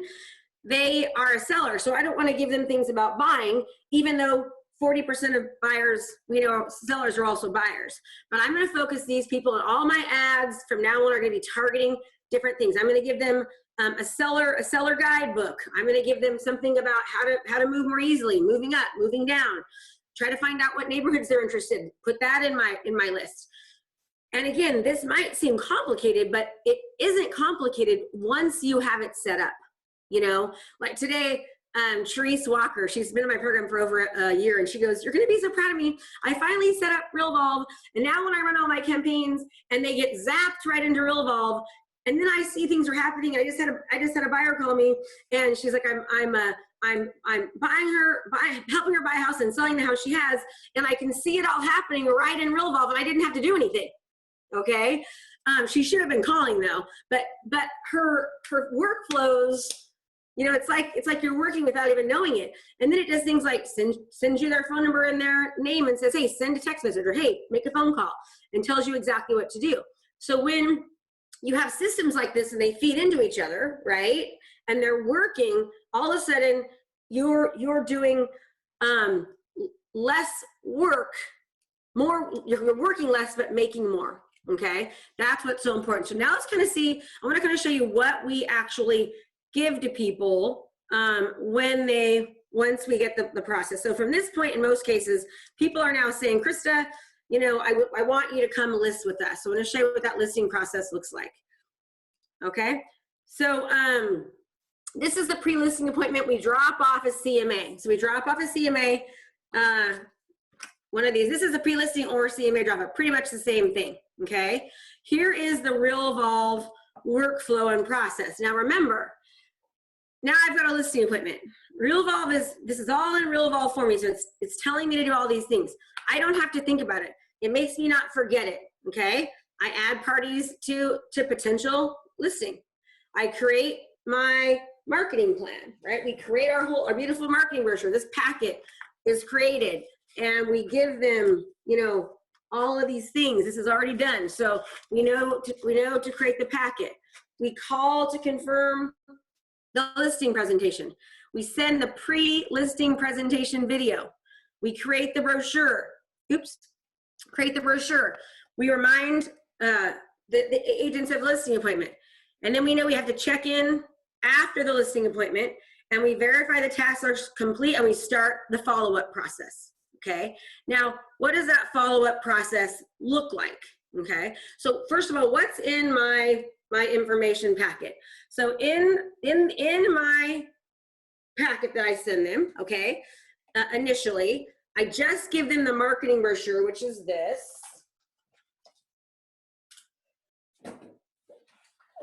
they are a seller. So I don't want to give them things about buying, even though 40% of buyers, sellers are also buyers. But I'm going to focus these people on all my ads from now on are going to be targeting different things. I'm going to give them a seller guidebook. I'm going to give them something about how to move more easily, moving up, moving down. Try to find out what neighborhoods they're interested in. Put that in my list. And again, this might seem complicated, but it isn't complicated once you have it set up. Like today, Therese Walker, she's been in my program for over a year, and she goes, you're gonna be so proud of me. I finally set up Realvolve, and now when I run all my campaigns and they get zapped right into Realvolve, and then I see things are happening. I just had a buyer call me, and she's like, I'm helping her buy a house and selling the house she has, and I can see it all happening right in Realvolve, and I didn't have to do anything. Okay, she should have been calling though, but her workflows, it's like you're working without even knowing it. And then it does things like sends you their phone number and their name and says, hey, send a text message, or hey, make a phone call, and tells you exactly what to do. So when you have systems like this and they feed into each other, right, and they're working, all of a sudden you're doing less work, you're working less, but making more. Okay, that's what's so important. So now let's kind of see, I want to kind of show you what we actually give to people once we get the process. So from this point, in most cases, people are now saying, Krista, you know, I want you to come list with us. So I'm going to show you what that listing process looks like. Okay, so this is the pre-listing appointment. We drop off a CMA. So we drop off a CMA, one of these. This is a pre-listing or CMA drop-off, pretty much the same thing. Okay, here is the Realvolve workflow and process. Now remember, now I've got a listing appointment. Realvolve this is all in Realvolve for me, so it's telling me to do all these things. I don't have to think about it. It makes me not forget it. Okay, I add parties to potential listing. I create my marketing plan, right? We create our beautiful marketing brochure. This packet is created, and we give them, you know, all of these things. This is already done, so we know to create the packet. We call to confirm the listing presentation. We send the pre-listing presentation video. We create the brochure. Create the brochure. We remind the agents of listing appointment, and then we know we have to check in after the listing appointment, and we verify the tasks are complete, and we start the follow-up process. Okay, now what does that follow-up process look like? Okay, so first of all, what's in my information packet? So in my packet that I send them, okay, initially, I just give them the marketing brochure, which is this. I'm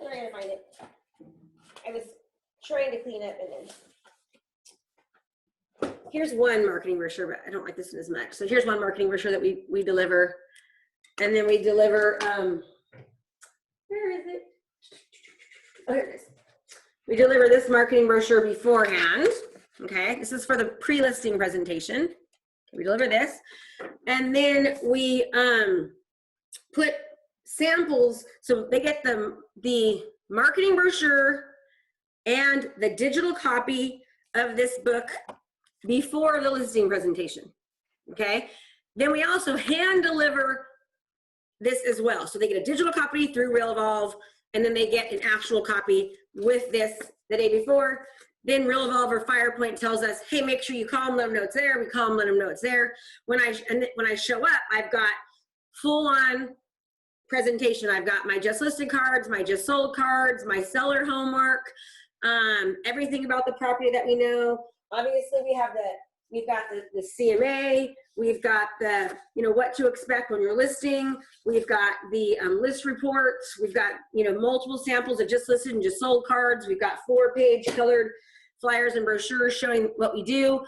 not gonna find it. I was trying to clean up, and then here's one marketing brochure, but I don't like this one as much. So here's one marketing brochure that we deliver, and then we deliver. Where is it? Oh, here it is. We deliver this marketing brochure beforehand. Okay, this is for the pre-listing presentation. Okay, we deliver this, and then we put samples, so they get the marketing brochure and the digital copy of this book before the listing presentation. Okay, then we also hand deliver this as well. So they get a digital copy through Realvolve, and then they get an actual copy with this the day before. Then Realvolve or FirePoint tells us, hey, make sure you call them, let them know it's there. We call them, let them know it's there. When I show up, I've got full-on presentation. I've got my just listed cards, my just sold cards, my seller homework, everything about the property that we know. Obviously, we've got the CMA, we've got the, you know, what to expect when you're listing, we've got the list reports, we've got, you know, multiple samples of just listed and just sold cards, we've got 4-page colored flyers and brochures showing what we do.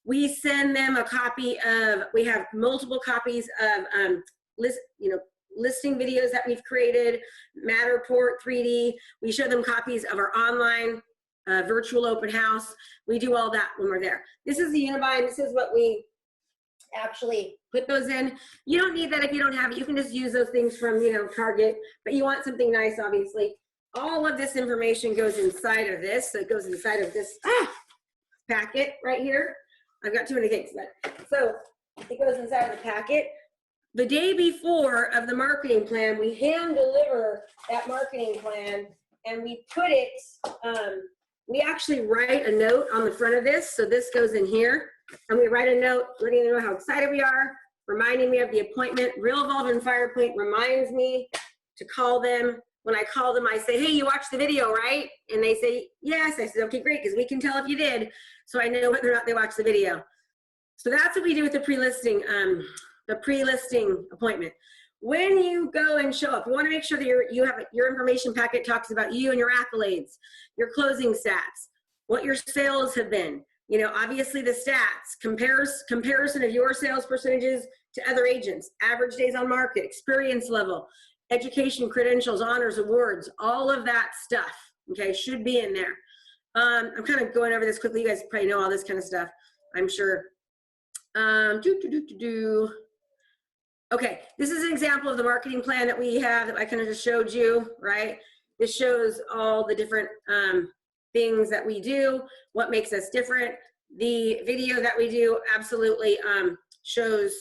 We send them a copy of, we have multiple copies of listing videos that we've created, Matterport 3D. We show them copies of our online virtual open house. We do all that when we're there. This is the Unibind. This is what we actually put those in. You don't need that if you don't have it. You can just use those things from, you know, Target, but you want something nice, obviously. All of this information goes inside of this. So it goes inside of this packet right here. I've got too many things, but so it goes inside of the packet. The day before of the marketing plan, we hand deliver that marketing plan, and we put it, we actually write a note on the front of this. So this goes in here, and we write a note letting them know how excited we are, reminding me of the appointment. Realvolve and FirePoint reminds me to call them. When I call them, I say, hey, you watched the video, right? And they say, yes. I said, okay, great, because we can tell if you did. So I know whether or not they watched the video. So that's what we do with the pre-listing appointment. When you go and show up, you want to make sure that your information packet talks about you and your accolades, your closing stats, what your sales have been. You know, obviously the stats, comparison of your sales percentages to other agents, average days on market, experience level, education, credentials, honors, awards, all of that stuff, okay, should be in there. I'm kind of going over this quickly. You guys probably know all this kind of stuff, I'm sure. Okay, this is an example of the marketing plan that we have that I kind of just showed you, right? This shows all the different things that we do, what makes us different. The video that we do absolutely shows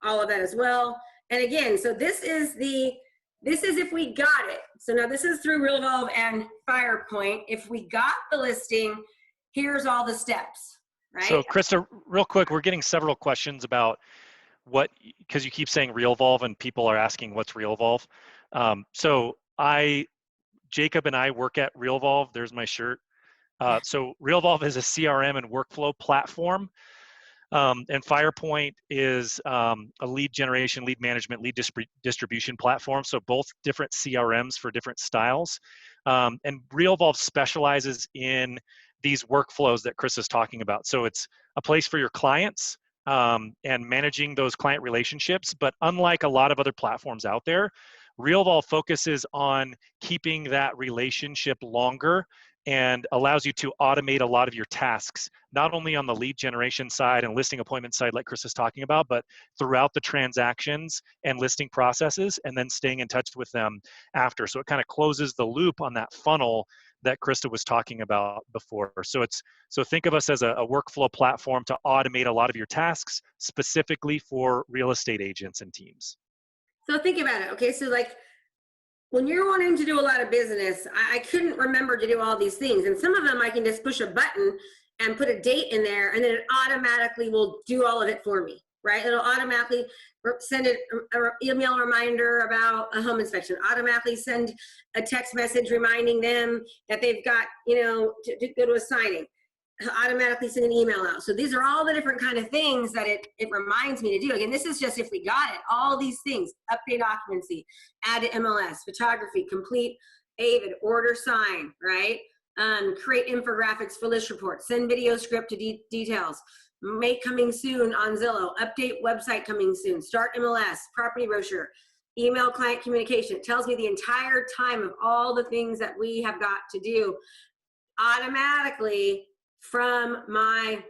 all of that as well. And again, so this is if we got it. So now this is through Realvolve and FirePoint. If we got the listing, here's all the steps, right? So Krista, real quick, we're getting several questions about because you keep saying Realvolve and people are asking what's Realvolve. So Jacob and I work at Realvolve. There's my shirt. So Realvolve is a CRM and workflow platform. And FirePoint is a lead generation, lead management, lead distribution platform. So both different CRMs for different styles. And Realvolve specializes in these workflows that Chris is talking about. So it's a place for your clients and managing those client relationships. But unlike a lot of other platforms out there, Realvolve focuses on keeping that relationship longer and allows you to automate a lot of your tasks, not only on the lead generation side and listing appointment side like Chris is talking about, but throughout the transactions and listing processes, and then staying in touch with them after. So it kind of closes the loop on that funnel that Krista was talking about before. So think of us as a workflow platform to automate a lot of your tasks, specifically for real estate agents and teams. So think about it. Okay, so like when you're wanting to do a lot of business, I couldn't remember to do all these things. And some of them I can just push a button and put a date in there, and then it automatically will do all of it for me, right? It'll automatically send an email reminder about a home inspection, automatically send a text message reminding them that they've got, to go to a signing, automatically send an email out. So these are all the different kind of things that it reminds me to do. Again, this is just if we got it, all these things: update occupancy, add to MLS, photography, complete AVID, order sign, right? Create infographics for list reports, send video script to details, make coming soon on Zillow, update website coming soon, start MLS, property brochure, email client communication. It tells me the entire time of all the things that we have got to do automatically from my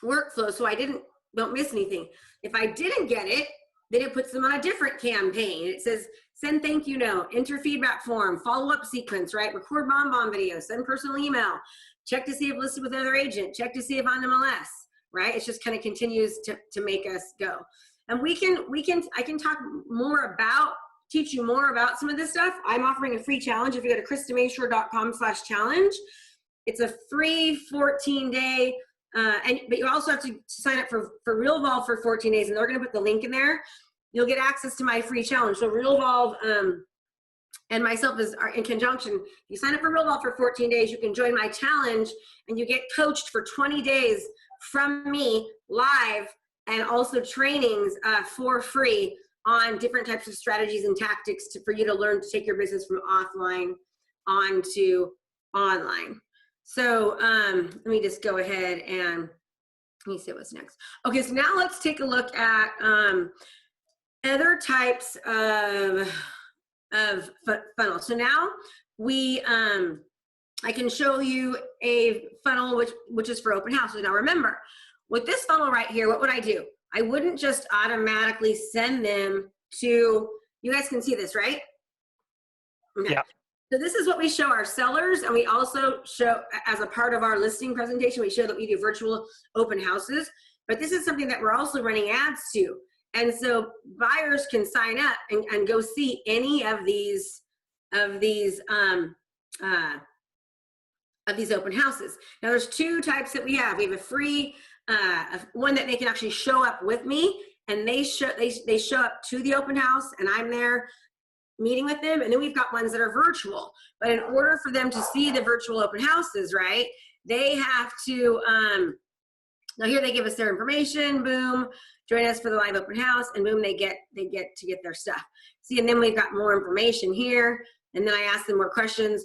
workflow, so I don't miss anything. If I didn't get it, then it puts them on a different campaign. It says send thank you note, enter feedback form, follow-up sequence, right? Record bonbon video, send personal email, check to see if listed with another agent, check to see if on MLS, right? It just kind of continues to make us go. And I can talk more about, teach you more about some of this stuff. I'm offering a free challenge. If you go to KristaMashore.com/challenge, it's a free 14-day, but you also have to sign up for Realvolve for 14 days, and they're going to put the link in there. You'll get access to my free challenge. So Realvolve and myself are in conjunction. You sign up for Realvolve for 14 days, you can join my challenge, and you get coached for 20 days from me live, and also trainings for free on different types of strategies and tactics for you to learn to take your business from offline onto online. So let me just go ahead and let me see what's next. Okay, so now let's take a look at other types of funnels. So now I can show you a funnel which is for open houses. Now remember, with this funnel right here, what would I do? I wouldn't just automatically send them to, you guys can see this, right? Okay. Yeah. So this is what we show our sellers, and we also show, as a part of our listing presentation, we show that we do virtual open houses, but this is something that we're also running ads to. And so buyers can sign up and go see any of these open houses. Now there's two types that we have. We have a free one that they can actually show up with me, and they show up to the open house, and I'm there meeting with them. And then we've got ones that are virtual. But in order for them to see the virtual open houses, right, they have to, now here they give us their information, boom, join us for the live open house, and boom, they get to get their stuff. See, and then we've got more information here, and then I ask them more questions.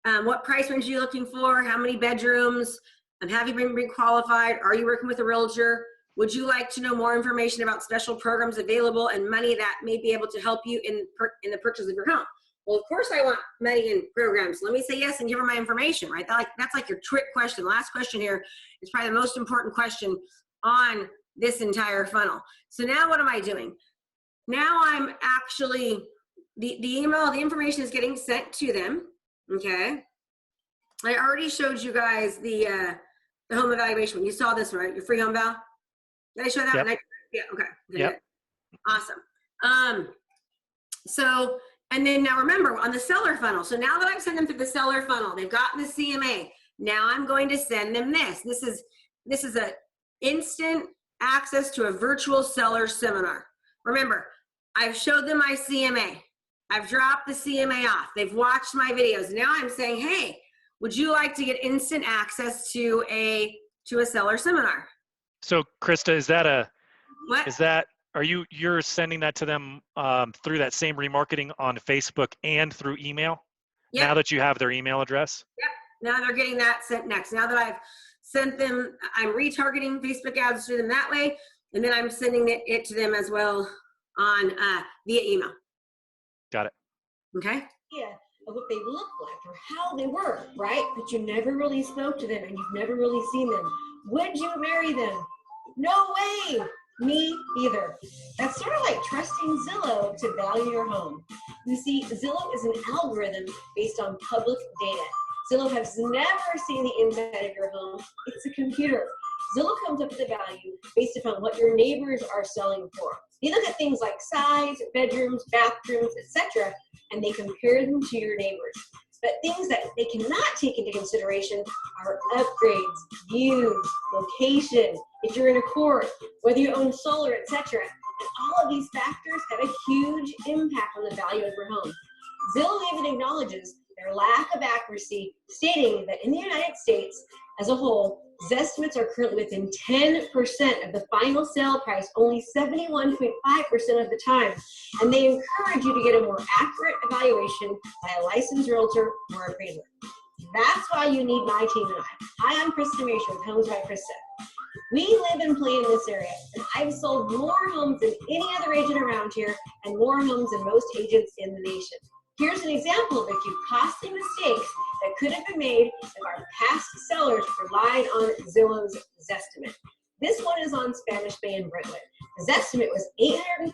What price range are you looking for? How many bedrooms? Have you been pre-qualified? Are you working with a realtor? Would you like to know more information about special programs available and money that may be able to help you in the purchase of your home? Well, of course I want money and programs. Let me say yes and give her my information, right? That's like your trick question. Last question here is probably the most important question on this entire funnel. So now what am I doing? Now I'm actually, the email, the information is getting sent to them, okay? I already showed you guys the home evaluation. You saw this, right? Your free home val? Did I show that? Yep. Yeah, okay. Yep. Awesome. So, and then now remember on the seller funnel. So now that I've sent them through the seller funnel, they've gotten the CMA. Now I'm going to send them this. This is a instant access to a virtual seller seminar. Remember, I've showed them my CMA. I've dropped the CMA off. They've watched my videos. Now I'm saying, hey, would you like to get instant access to a seller seminar? So Krista, What? you're sending that to them through that same remarketing on Facebook and through email? Yep. Now that you have their email address? Yep. Now they're getting that sent next. Now that I've sent them, I'm retargeting Facebook ads to them that way, and then I'm sending it to them as well on via email. Got it. Okay. Yeah, of what they look like or how they work, right? But you never really spoke to them and you've never really seen them. Would you marry them? No way. Me either. That's sort of like trusting Zillow to value your home. You see, Zillow is an algorithm based on public data. Zillow has never seen the inside of your home. It's a computer. Zillow comes up with a value based upon what your neighbors are selling for. They look at things like size, bedrooms, bathrooms, etc., and they compare them to your neighbors. But things that they cannot take into consideration are upgrades, views, location, if you're in a court, whether you own solar, etc. And all of these factors have a huge impact on the value of your home. Zillow even acknowledges their lack of accuracy, stating that in the United States as a whole, Zestimates are currently within 10% of the final sale price, only 71.5% of the time. And they encourage you to get a more accurate evaluation by a licensed realtor or appraiser. That's why you need my team and I. Hi, I'm Krista Mashore with Homes by Krista. We live and play in this area, and I've sold more homes than any other agent around here and more homes than most agents in the nation. Here's an example of a few costly mistakes that could have been made if our past sellers relied on Zillow's Zestimate. This one is on Spanish Bay and Brentwood. The Zestimate was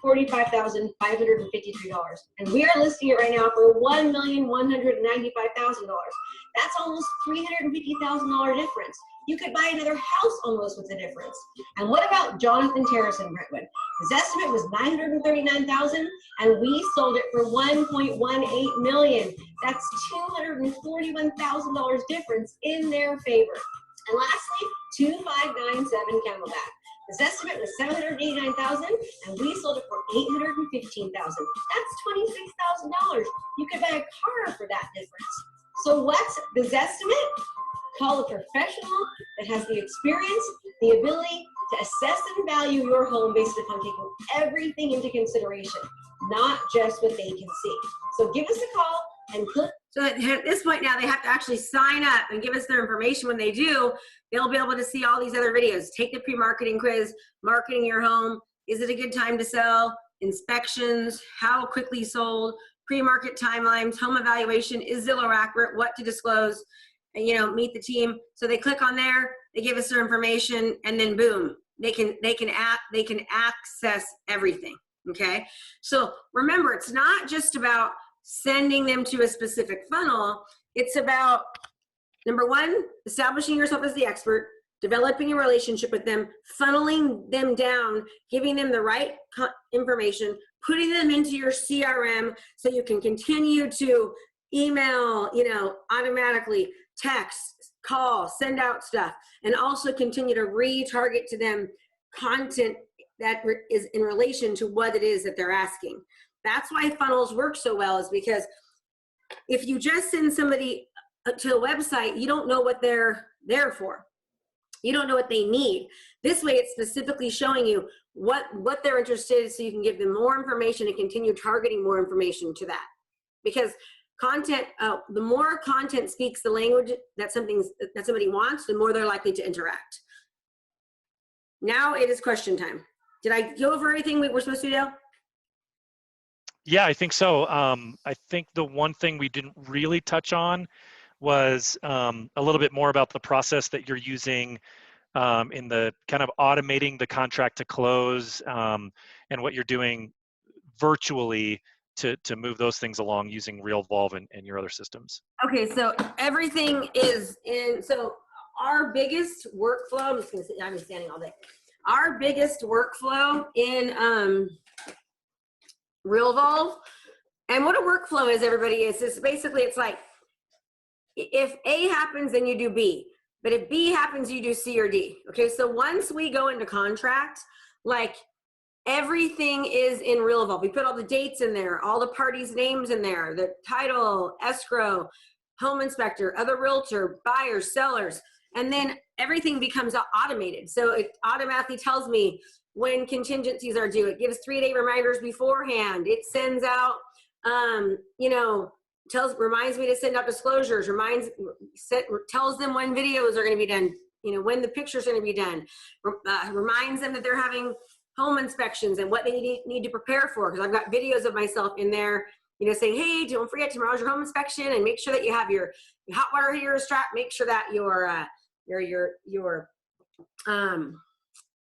$845,553, and we are listing it right now for $1,195,000. That's almost $350,000 difference. You could buy another house almost with the difference. And what about Jonathan Terrace in Brentwood? His estimate was $939,000, and we sold it for $1.18 million. That's $241,000 difference in their favor. And lastly, 2597 Camelback. His estimate was $789,000, and we sold it for $815,000. That's $26,000. You could buy a car for that difference. So what's the Zestimate? Call a professional that has the experience, the ability to assess and value your home based upon taking everything into consideration, not just what they can see. So give us a call and click. So at this point now, they have to actually sign up and give us their information. When they do, they'll be able to see all these other videos. Take the pre-marketing quiz, marketing your home. Is it a good time to sell? Inspections, how quickly sold, pre-market timelines, home evaluation, is Zillow accurate, what to disclose, and, meet the team. So they click on there, they give us their information, and then boom, they can access everything. Okay. So remember, it's not just about sending them to a specific funnel. It's about, number one, establishing yourself as the expert, developing a relationship with them, funneling them down, giving them the right information, putting them into your CRM so you can continue to email, automatically, text, call, send out stuff, and also continue to retarget to them content that is in relation to what it is that they're asking. That's why funnels work so well, is because if you just send somebody to a website, you don't know what they're there for. You don't know what they need. This way, it's specifically showing you what they're interested in, so you can give them more information and continue targeting more information to that. Because content, the more content speaks the language that somebody wants, the more they're likely to interact. Now it is question time. Did I go over everything we were supposed to do, Dale? Yeah, I think so. I think the one thing we didn't really touch on was a little bit more about the process that you're using in the kind of automating the contract to close and what you're doing virtually to move those things along using Realvolve and your other systems. Okay, so everything is in, so our biggest workflow, I've been standing all day. Our biggest workflow in Realvolve. And what a workflow is, everybody, is basically, it's like, if A happens, then you do B. But if B happens, you do C or D. Okay, so once we go into contract, like everything is in Realvolve. We put all the dates in there, all the parties' names in there, the title, escrow, home inspector, other realtor, buyers, sellers, and then everything becomes automated. So it automatically tells me when contingencies are due. It gives 3-day reminders beforehand. It sends out, reminds me to send out disclosures, tells them when videos are going to be done, when the pictures are going to be done, reminds them that they're having home inspections and what they need to prepare for. Because I've got videos of myself in there, saying, hey, don't forget tomorrow's your home inspection, and make sure that you have your hot water heater strapped. Make sure that your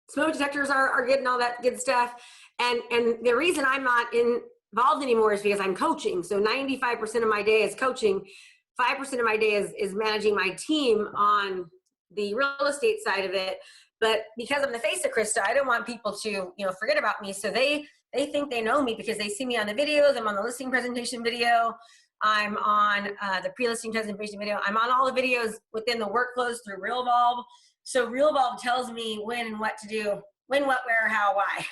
smoke detectors are good and all that good stuff. And the reason I'm not involved anymore is because I'm coaching. So 95% of my day is coaching. 5% of my day is managing my team on the real estate side of it. But because I'm the face of Krista, I don't want people to, forget about me. So they think they know me because they see me on the videos. I'm on the listing presentation video. I'm on the pre-listing presentation video. I'm on all the videos within the workflows through Realvolve. So Realvolve tells me when and what to do, when, what, where, how, why.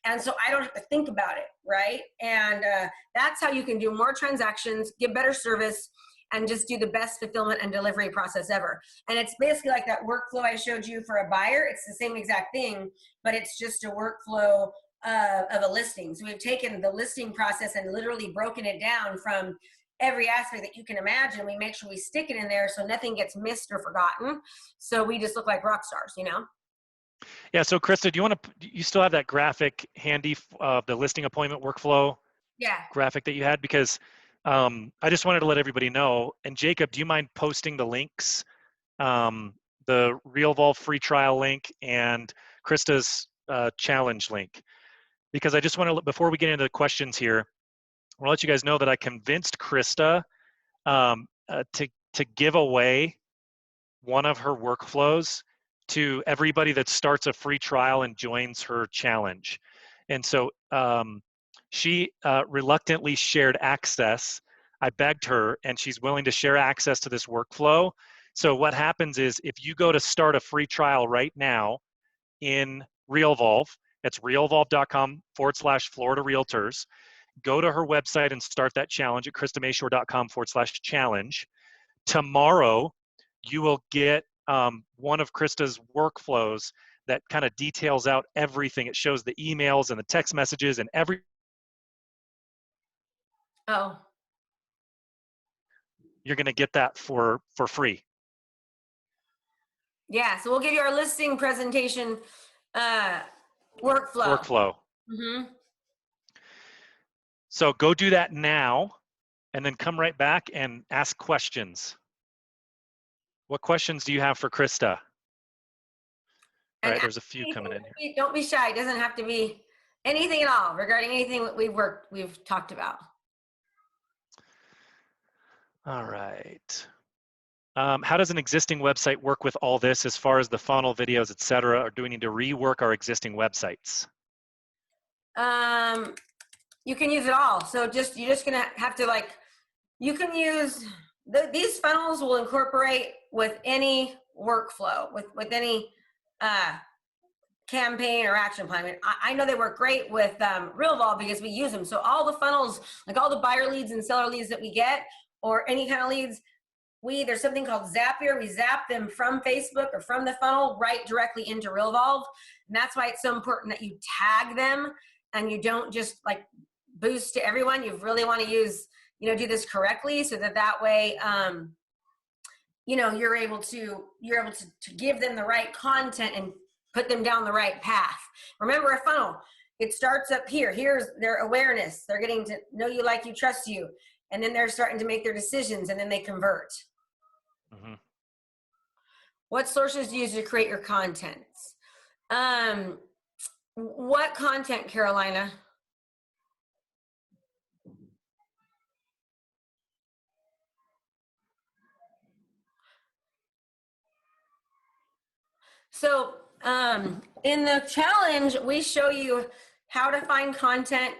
And so I don't have to think about it, right? And that's how you can do more transactions, give better service, and just do the best fulfillment and delivery process ever. And it's basically like that workflow I showed you for a buyer. It's the same exact thing, but it's just a workflow of a listing. So we've taken the listing process and literally broken it down from every aspect that you can imagine. We make sure we stick it in there so nothing gets missed or forgotten. So we just look like rock stars, Yeah. So Krista, you still have that graphic handy of the listing appointment workflow graphic that you had? Because I just wanted to let everybody know. And Jacob, do you mind posting the links, the Realvolve free trial link and Krista's challenge link? Because I just want to, before we get into the questions here, I'll let you guys know that I convinced Krista to give away one of her workflows to everybody that starts a free trial and joins her challenge. And so she reluctantly shared access. I begged her, and she's willing to share access to this workflow. So what happens is, if you go to start a free trial right now in Realvolve, it's realvolve.com/Florida Realtors. Go to her website and start that challenge at KristaMashore.com/challenge. Tomorrow, you will get one of Krista's workflows that kind of details out everything. It shows the emails and the text messages and every. Oh. You're going to get that for free. Yeah, so we'll give you our listing presentation workflow. Mm-hmm. So go do that now, and then come right back and ask questions. What questions do you have for Krista? All right, there's a few coming in here. Don't be shy. It doesn't have to be anything at all regarding anything that we've talked about. All right. How does an existing website work with all this as far as the funnel, videos, etc.? Or do we need to rework our existing websites? You can use it all. So you're just gonna have to, like, you can use these funnels will incorporate with any workflow, with any campaign or action plan. I mean, I know they work great with Realvolve because we use them. So all the funnels, like all the buyer leads and seller leads that we get, or any kind of leads, there's something called Zapier. We zap them from Facebook or from the funnel right directly into Realvolve. And that's why it's so important that you tag them and you don't just like boost to everyone. You really want to use, do this correctly so that way, you're able to give them the right content and put them down the right path. Remember, a funnel, it starts up here. Here's their awareness. They're getting to know you, like you, trust you. And then they're starting to make their decisions, and then they convert. Mm-hmm. What sources do you use to create your content? What content, Carolina? So in the challenge, we show you how to find content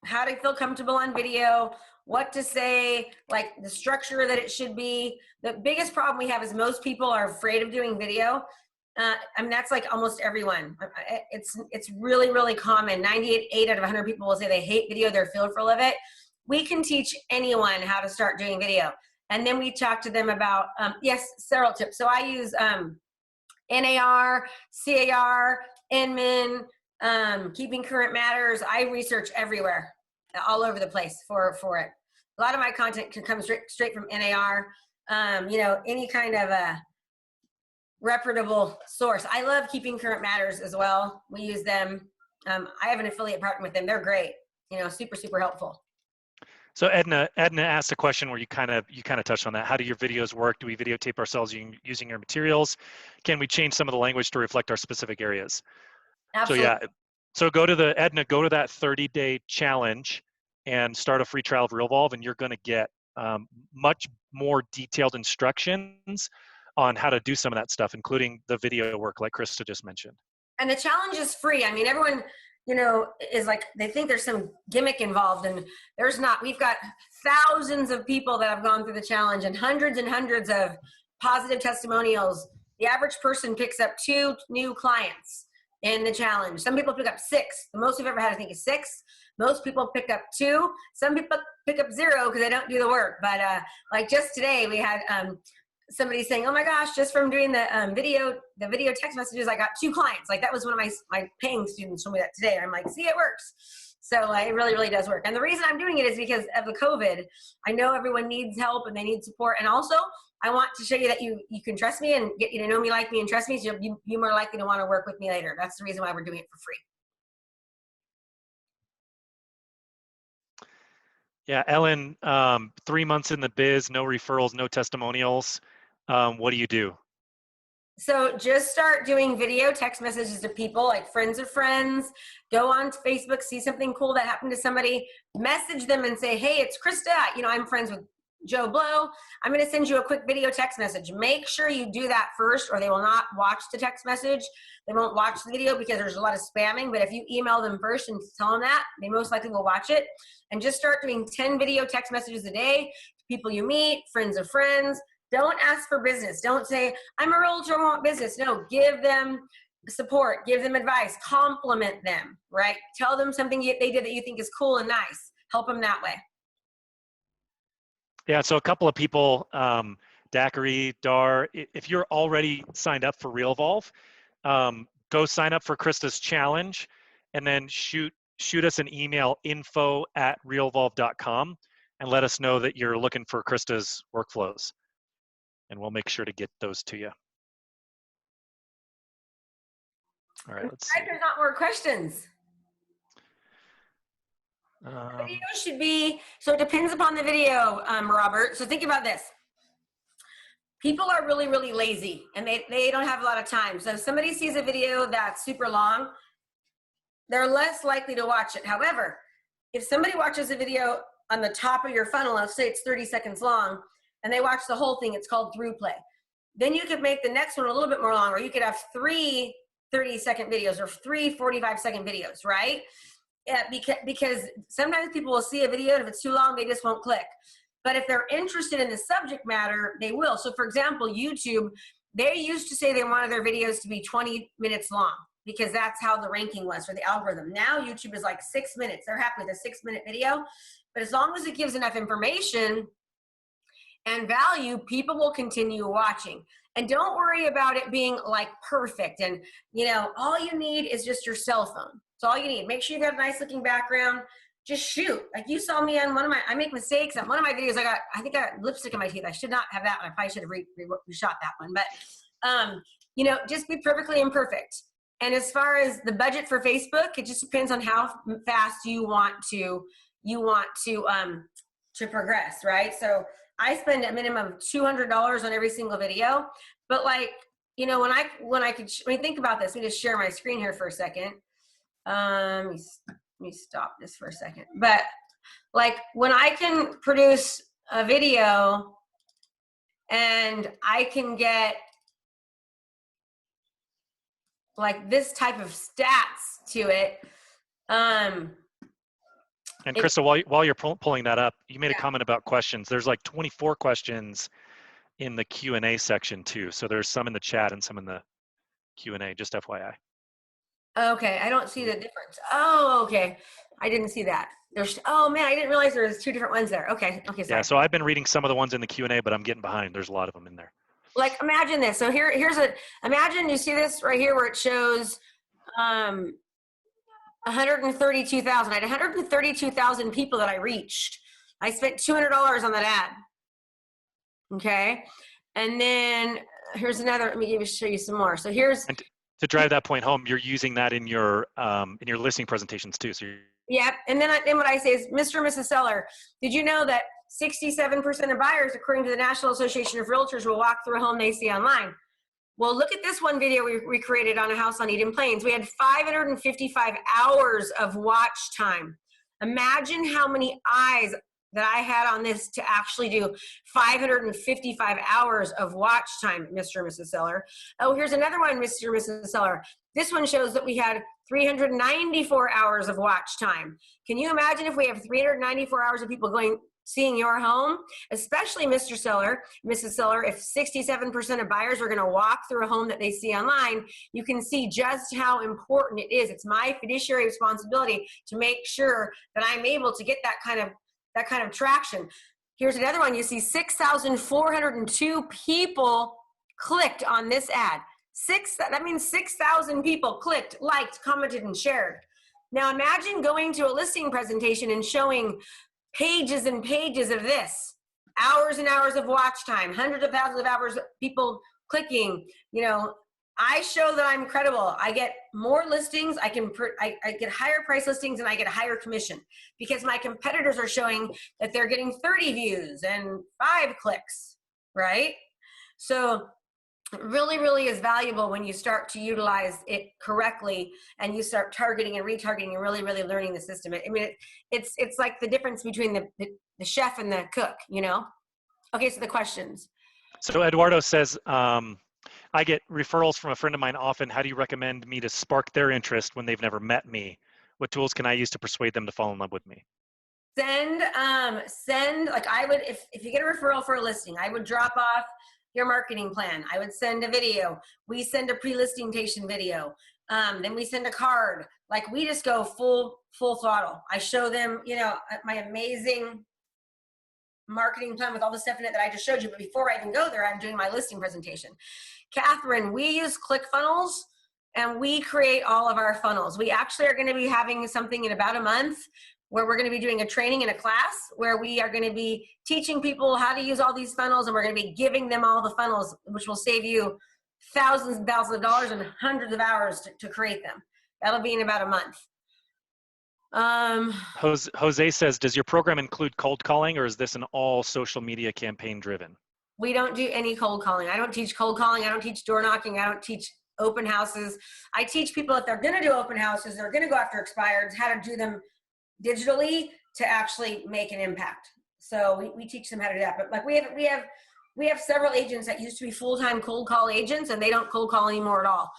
how to feel comfortable on video, what to say, like the structure that it should be. The biggest problem we have is most people are afraid of doing video. I mean, that's like almost everyone. It's really, really common. 98 out of 100 people will say they hate video, they're fearful of it. We can teach anyone how to start doing video. And then we talk to them about, yes, several tips. So I use NAR, CAR, Inman, Keeping Current Matters. I research everywhere, all over the place for it. A lot of my content can come straight from NAR, you know, any kind of a reputable source. I love Keeping Current Matters as well. We use them. I have an affiliate partner with them. They're great, you know, super, super helpful. So Edna asked a question where you kind of touched on that. How do your videos work? Do we videotape ourselves using your materials? Can we change some of the language to reflect our specific areas? Absolutely. So yeah, so go to that 30-day challenge and start a free trial of Realvolve, and you're going to get much more detailed instructions on how to do some of that stuff, including the video work like Krista just mentioned. And the challenge is free. I mean, everyone, you know, is like, they think there's some gimmick involved, and there's not. We've got thousands of people that have gone through the challenge and hundreds of positive testimonials. The average person picks up 2 new clients in the challenge. Some people pick up 6. The most we've ever had, I think, is 6. Most people pick up 2. Some people pick up 0 because they don't do the work. But like just today, we had somebody saying, "Oh my gosh, just from doing the video text messages, I got 2 clients." Like that was one of my paying students told me that today. I'm like, see, it works. So it really, really does work. And the reason I'm doing it is because of the COVID. I know everyone needs help and they need support. And also, I want to show you that you can trust me and get you to know me, like me, and trust me, so you're more likely to want to work with me later. That's the reason why we're doing it for free. Yeah, Ellen, 3 months in the biz, no referrals, no testimonials. What do you do? So just start doing video text messages to people, like friends of friends. Go on to Facebook, see something cool that happened to somebody, message them and say, "Hey, it's Krista. You know, I'm friends with Joe Blow. I'm going to send you a quick video text message." Make sure you do that first, or they will not watch the text message. They won't watch the video because there's a lot of spamming. But if you email them first and tell them that, they most likely will watch it. And just start doing 10 video text messages a day to people you meet, friends of friends. Don't ask for business. Don't say, "I'm a realtor, I want business." No, give them support, give them advice, compliment them, right? Tell them something they did that you think is cool and nice. Help them that way. Yeah, so a couple of people, Daiquiri, Dar, if you're already signed up for Realvolve, go sign up for Krista's challenge, and then shoot us an email, info@realvolve.com, and let us know that you're looking for Krista's workflows, and we'll make sure to get those to you. All right, let's see. There's not more questions. Video should be, so it depends upon the video, Robert. So think about this. People are really, really lazy, and they don't have a lot of time. So if somebody sees a video that's super long, they're less likely to watch it. However, if somebody watches a video on the top of your funnel, let's say it's 30 seconds long, and they watch the whole thing, it's called through play. Then you could make the next one a little bit more long, or you could have 3 30-second videos or 3 45-second videos, right? Yeah, because sometimes people will see a video, and if it's too long, they just won't click. But if they're interested in the subject matter, they will. So for example, YouTube, they used to say they wanted their videos to be 20 minutes long because that's how the ranking was for the algorithm. Now YouTube is like 6 minutes. They're happy with a 6-minute video. But as long as it gives enough information and value, people will continue watching. And don't worry about it being like perfect. And you know, all you need is just your cell phone. That's all you need. Make sure you got a nice looking background. Just shoot. Like you saw me on I make mistakes. On one of my videos, I think I got lipstick in my teeth. I should not have that one. I probably should have reshot that one. But, you know, just be perfectly imperfect. And as far as the budget for Facebook, it just depends on how fast you want to progress, right? So I spend a minimum of $200 on every single video. But like, you know, when you think about this, let me just share my screen here for a second. Let me stop this for a second. But like when I can produce a video and I can get like this type of stats to it, And Krista, while you're pulling that up, you made a Yeah. comment about questions. There's like 24 questions in the Q&A section too. So there's some in the chat and some in the Q&A, just FYI. Okay, I don't see the difference. Oh, okay. I didn't see that. Oh man, I didn't realize there was two different ones there. Okay, sorry. Yeah, so I've been reading some of the ones in the Q&A, but I'm getting behind. There's a lot of them in there. Like imagine this. So imagine you see this right here where it shows 132,000. I had 132,000 people that I reached. I spent $200 on that ad. Okay. And then here's another, let me show you some more. So here's, and to drive that point home, you're using that in your listing presentations too. So yep. And then what I say is, Mr. and Mrs. Seller, did you know that 67% of buyers, according to the National Association of Realtors, will walk through a home they see online? Well, look at this one video we created on a house on Eden Plains. We had 555 hours of watch time. Imagine how many eyes that I had on this to actually do 555 hours of watch time, Mr. and Mrs. Seller. Oh, here's another one, Mr. and Mrs. Seller. This one shows that we had 394 hours of watch time. Can you imagine if we have 394 hours of people seeing your home, especially Mr. Seller, Mrs. Seller, if 67% of buyers are going to walk through a home that they see online, you can see just how important it is. It's my fiduciary responsibility to make sure that I'm able to get that kind of traction. Here's another one. You see 6,402 people clicked on this ad. That means 6,000 people clicked, liked, commented, and shared. Now imagine going to a listing presentation and showing pages and pages of this, hours and hours of watch time, hundreds of thousands of hours of people clicking. I show that I'm credible. I get more listings. I get higher price listings, and I get a higher commission because my competitors are showing that they're getting 30 views and 5 clicks, right? So it really, really is valuable when you start to utilize it correctly and you start targeting and retargeting and really, really learning the system. It's like the difference between the chef and the cook, Okay, so the questions. So Eduardo says, I get referrals from a friend of mine often. How do you recommend me to spark their interest when they've never met me? What tools can I use to persuade them to fall in love with me? Send, like I would, if you get a referral for a listing, I would drop off your marketing plan. I would send a video. We send a pre-listing video. Then we send a card. Like we just go full throttle. I show them, my amazing marketing plan with all the stuff in it that I just showed you. But before I even go there, I'm doing my listing presentation. Catherine, we use ClickFunnels and we create all of our funnels. We actually are going to be having something in about a month where we're going to be doing a training in a class where we are going to be teaching people how to use all these funnels, and we're going to be giving them all the funnels, which will save you thousands and thousands of dollars and hundreds of hours to create them. That'll be in about a month. Jose says, does your program include cold calling, or is this an all social media campaign driven? We don't do any cold calling. I don't teach cold calling. I don't teach door knocking. I don't teach open houses. I teach people if they're going to do open houses, they're going to go after expireds, how to do them digitally to actually make an impact. So we teach them how to do that. But like we have several agents that used to be full-time cold call agents, and they don't cold call anymore at all.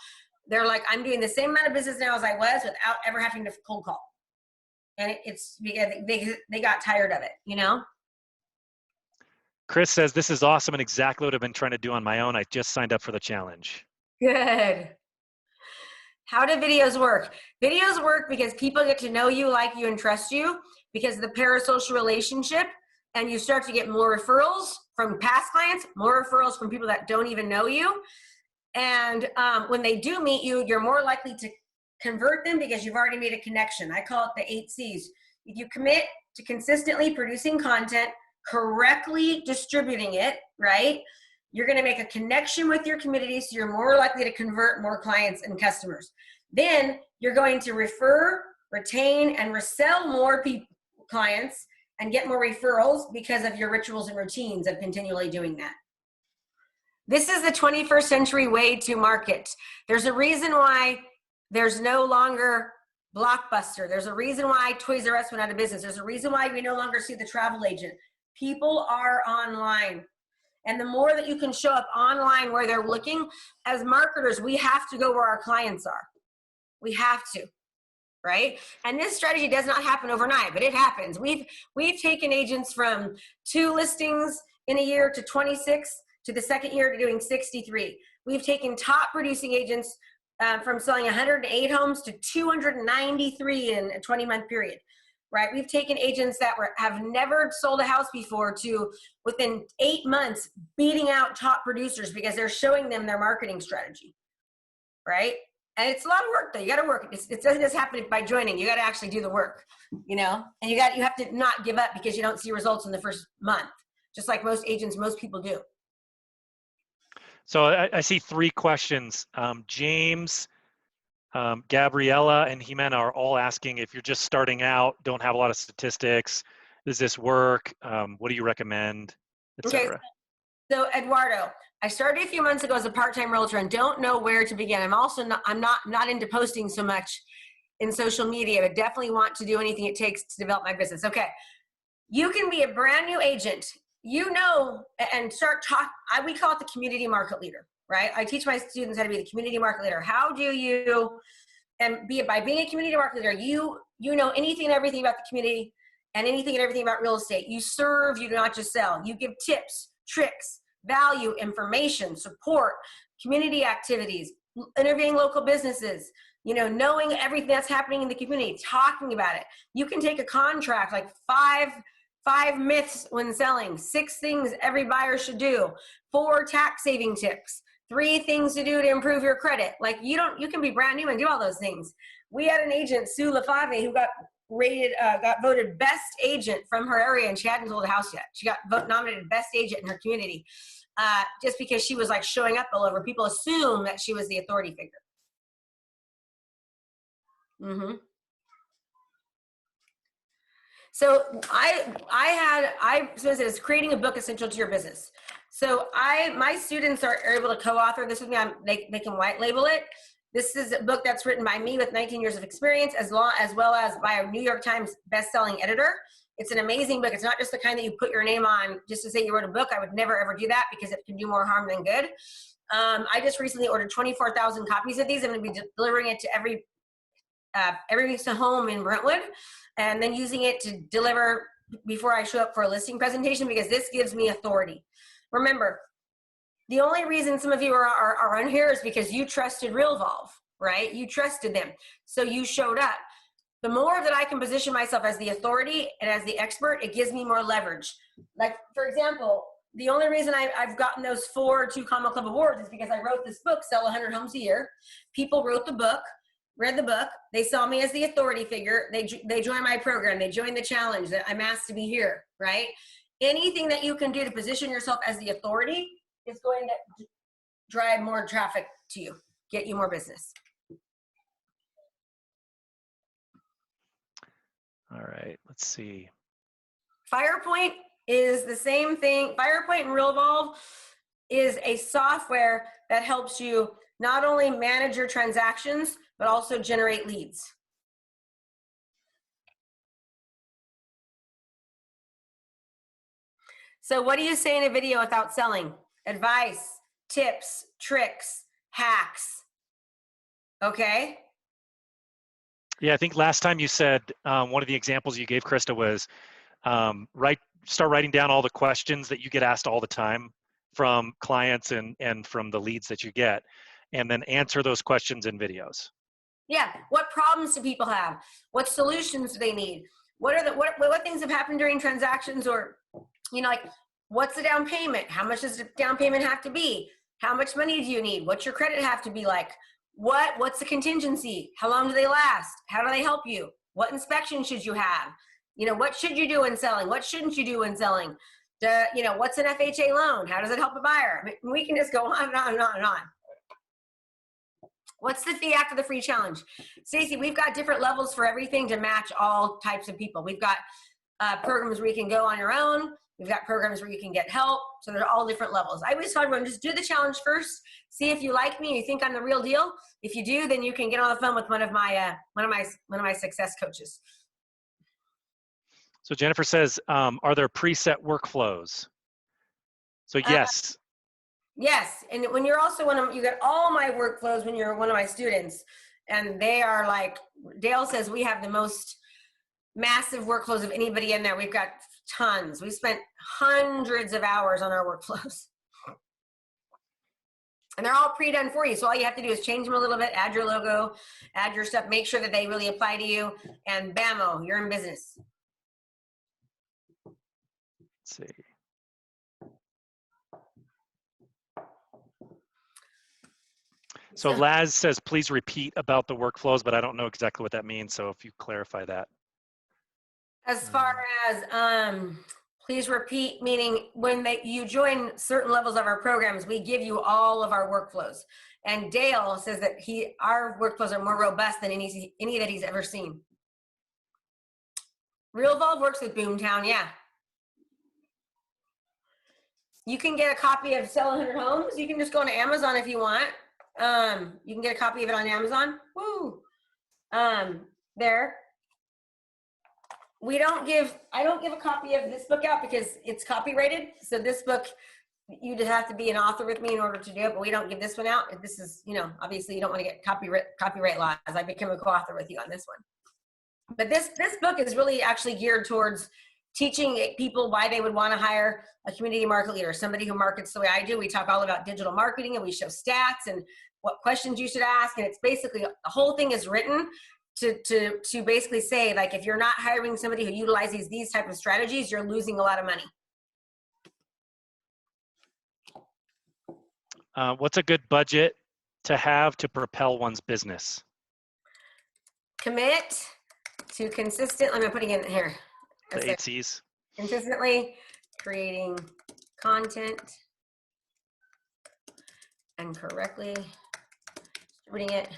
They're like, I'm doing the same amount of business now as I was without ever having to cold call. And it's because they got tired of it, Chris says, this is awesome and exactly what I've been trying to do on my own. I just signed up for the challenge. Good. How do videos work? Videos work because people get to know you, like you, and trust you because of the parasocial relationship, and you start to get more referrals from past clients, more referrals from people that don't even know you. And when they do meet you, you're more likely to convert them because you've already made a connection. I call it the 8 C's. If you commit to consistently producing content, correctly distributing it, right? You're going to make a connection with your community, so you're more likely to convert more clients and customers. Then you're going to refer, retain, and resell more clients and get more referrals because of your rituals and routines of continually doing that. This is the 21st century way to market. There's a reason why there's no longer Blockbuster. There's a reason why Toys R Us went out of business. There's a reason why we no longer see the travel agent. People are online. And the more that you can show up online where they're looking, as marketers, we have to go where our clients are. We have to, right? And this strategy does not happen overnight, but it happens. We've taken agents from 2 listings in a year to 26, to the second year to doing 63. We've taken top producing agents from selling 108 homes to 293 in a 20-month period, right? We've taken agents that have never sold a house before to within 8 months beating out top producers because they're showing them their marketing strategy, right? And it's a lot of work though. You got to work. It doesn't just happen by joining. You got to actually do the work, and you have to not give up because you don't see results in the first month, just like most agents, most people do. So I see 3 questions. James, Gabriella, and Jimena are all asking if you're just starting out, don't have a lot of statistics, does this work? What do you recommend, etc.? Okay, so Eduardo, I started a few months ago as a part-time realtor and don't know where to begin. I'm not into posting so much in social media, but definitely want to do anything it takes to develop my business. Okay, you can be a brand new agent, and start we call it the community market leader, right? I teach my students how to be the community market leader. How do you, by being a community market leader, you know anything and everything about the community and anything and everything about real estate. You serve, you do not just sell. You give tips, tricks, value, information, support, community activities, interviewing local businesses, knowing everything that's happening in the community, talking about it. You can take a contract, like five myths when selling, 6 things every buyer should do, 4 tax saving tips, 3 things to do to improve your credit. Like you can be brand new and do all those things. We had an agent, Sue LaFave, who got voted best agent from her area, and she hadn't sold a house yet. She got nominated best agent in her community, just because she was like showing up all over. People assume that she was the authority figure. So I said it's creating a book essential to your business. So my students are able to co-author this with me. They can white label it. This is a book that's written by me with 19 years of experience, as well as by a New York Times best-selling editor. It's an amazing book. It's not just the kind that you put your name on just to say you wrote a book. I would never, ever do that because it can do more harm than good. I just recently ordered 24,000 copies of these. I'm going to be delivering it to every home in Brentwood, and then using it to deliver before I show up for a listing presentation, because this gives me authority. Remember, the only reason some of you are on here is because you trusted Realvolve, right? You trusted them. So you showed up. The more that I can position myself as the authority and as the expert, it gives me more leverage. Like, for example, the only reason I've gotten those 4 Two Comma Club awards is because I wrote this book, Sell 100 Homes a Year. People wrote the book, read the book. They saw me as the authority figure. They joined my program. They joined the challenge that I'm asked to be here, right? Anything that you can do to position yourself as the authority is going to drive more traffic to you, get you more business. All right, let's see. FirePoint is the same thing. FirePoint and Realvolve is a software that helps you not only manage your transactions, but also generate leads. So what do you say in a video without selling? Advice, tips, tricks, hacks. Okay? Yeah, I think last time you said one of the examples you gave, Krista, was start writing down all the questions that you get asked all the time from clients and from the leads that you get, and then answer those questions in videos. Yeah. What problems do people have? What solutions do they need? What things have happened during transactions, or, like, what's the down payment? How much does the down payment have to be? How much money do you need? What's your credit have to be like? What's the contingency? How long do they last? How do they help you? What inspection should you have? What should you do in selling? What shouldn't you do in selling? What's an FHA loan? How does it help a buyer? I mean, we can just go on and on and on and on. What's the fee after the free challenge? Stacey, we've got different levels for everything to match all types of people. We've got programs where you can go on your own. We've got programs where you can get help. So they're all different levels. I always tell everyone, just do the challenge first. See if you like me, you think I'm the real deal. If you do, then you can get on the phone with one of my success coaches. So Jennifer says, are there preset workflows? So yes. Yes, and when you're also you get all my workflows when you're one of my students. And they are like, Dale says we have the most massive workflows of anybody in there. We've got tons. We spent hundreds of hours on our workflows. And they're all pre-done for you. So all you have to do is change them a little bit, add your logo, add your stuff, make sure that they really apply to you, and bammo, you're in business. Let's see. So Laz says, please repeat about the workflows, but I don't know exactly what that means. So if you clarify that. As far as, please repeat, meaning when you join certain levels of our programs, we give you all of our workflows. And Dale says that our workflows are more robust than any that he's ever seen. Realvolve works with Boomtown, yeah. You can get a copy of Sell 100 Homes. You can just go on Amazon if you want. You can get a copy of it on Amazon. Woo! There. I don't give a copy of this book out because it's copyrighted. So this book, you just have to be an author with me in order to do it, but we don't give this one out. This is, obviously you don't want to get copyright laws. I became a co-author with you on this one. But this book is really actually geared towards teaching people why they would want to hire a community market leader, somebody who markets the way I do. We talk all about digital marketing and we show stats and what questions you should ask. And it's basically, the whole thing is written to basically say, like, if you're not hiring somebody who utilizes these type of strategies, you're losing a lot of money. What's a good budget to have to propel one's business? Commit to I'm putting in here. The 8 C's. Consistently creating content and correctly distributing it.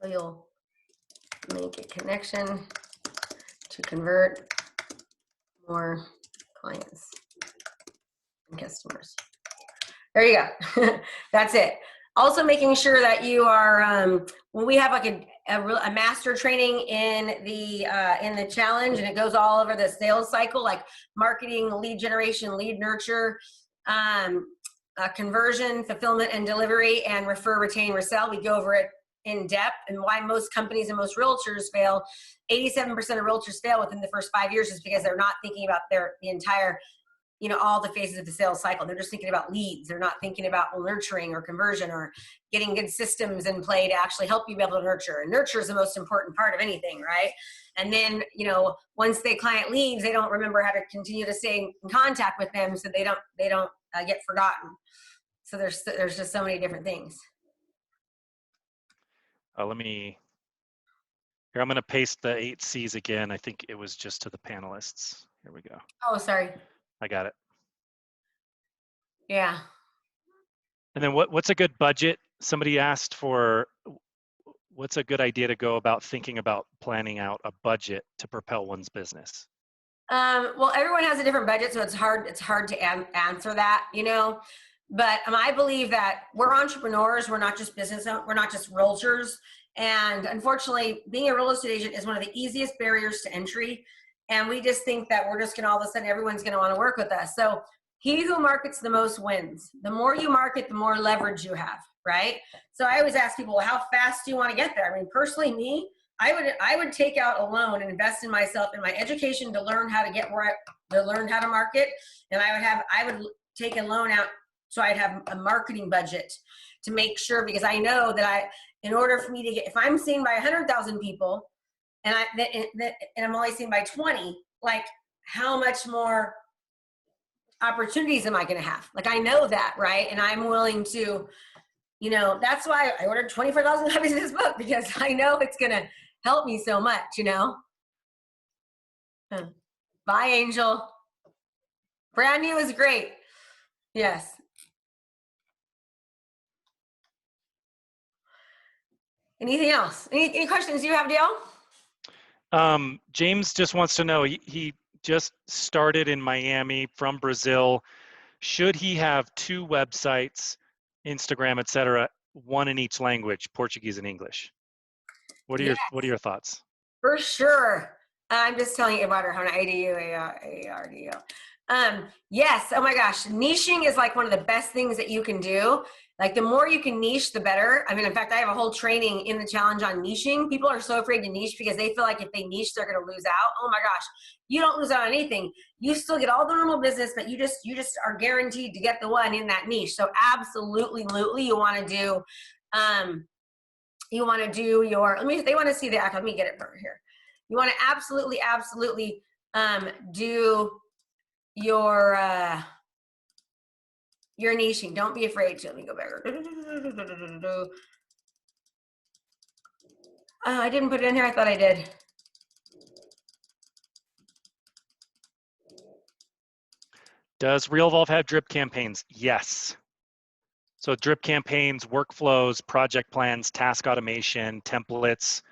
So you'll make a connection to convert more clients and customers. There you go. That's it. Also making sure that you are, when we have like a master training in the challenge, and it goes all over the sales cycle, like marketing, lead generation, lead nurture, conversion, fulfillment and delivery, and refer, retain, resell. We go over it in depth, and why most companies and most realtors fail. 87% of realtors fail within the first 5 years is because they're not thinking about the entire, all the phases of the sales cycle. They're just thinking about leads. They're not thinking about nurturing or conversion or getting good systems in play to actually help you be able to nurture. And nurture is the most important part of anything, right? And then, once the client leaves, they don't remember how to continue to stay in contact with them, so they don't get forgotten. So there's just so many different things. I'm going to paste the 8 C's again. I think it was just to the panelists. Here we go. Oh, sorry. I got it. Yeah. And then what's a good budget? Somebody asked for what's a good idea to go about thinking about planning out a budget to propel one's business? Well, everyone has a different budget, so it's hard to answer that, But I believe that we're entrepreneurs. We're not just we're not just realtors. And unfortunately, being a real estate agent is one of the easiest barriers to entry. And we just think that we're just going to all of a sudden, everyone's going to want to work with us. So he who markets the most wins. The more you market, the more leverage you have, right? So I always ask people, well, how fast do you want to get there? I mean, personally, me, I would take out a loan and invest in myself, in my education, to learn how to learn how to market. And I would take a loan out so I'd have a marketing budget to make sure, because I know that in order for me to get, if I'm seen by 100,000 people and I'm only seen by 20, like, how much more opportunities am I going to have? Like, I know that, right? And I'm willing to, that's why I ordered 24,000 copies of this book, because I know it's going to help me so much, Bye, Angel. Brand new is great. Yes. Anything else? Any questions you have, Dale? James just wants to know, he just started in Miami from Brazil. Should he have 2 websites, Instagram, etc., one in each language, Portuguese and English? What are your thoughts? For sure. I'm just telling you about her, how an IDU, ARDO. Yes. Oh my gosh. Niching is like one of the best things that you can do. Like the more you can niche, the better. I mean, in fact, I have a whole training in the challenge on niching. People are so afraid to niche because they feel like if they niche, they're going to lose out. Oh my gosh. You don't lose out on anything. You still get all the normal business, but you just are guaranteed to get the one in that niche. So absolutely, you want to do, your, they want to see the, let me get it over here. You want to absolutely, do your niching. Don't be afraid to. Let me go back. I didn't put it in here. I thought I did. Does Realvolve have drip campaigns? Yes. So drip campaigns, workflows, project plans, task automation, templates,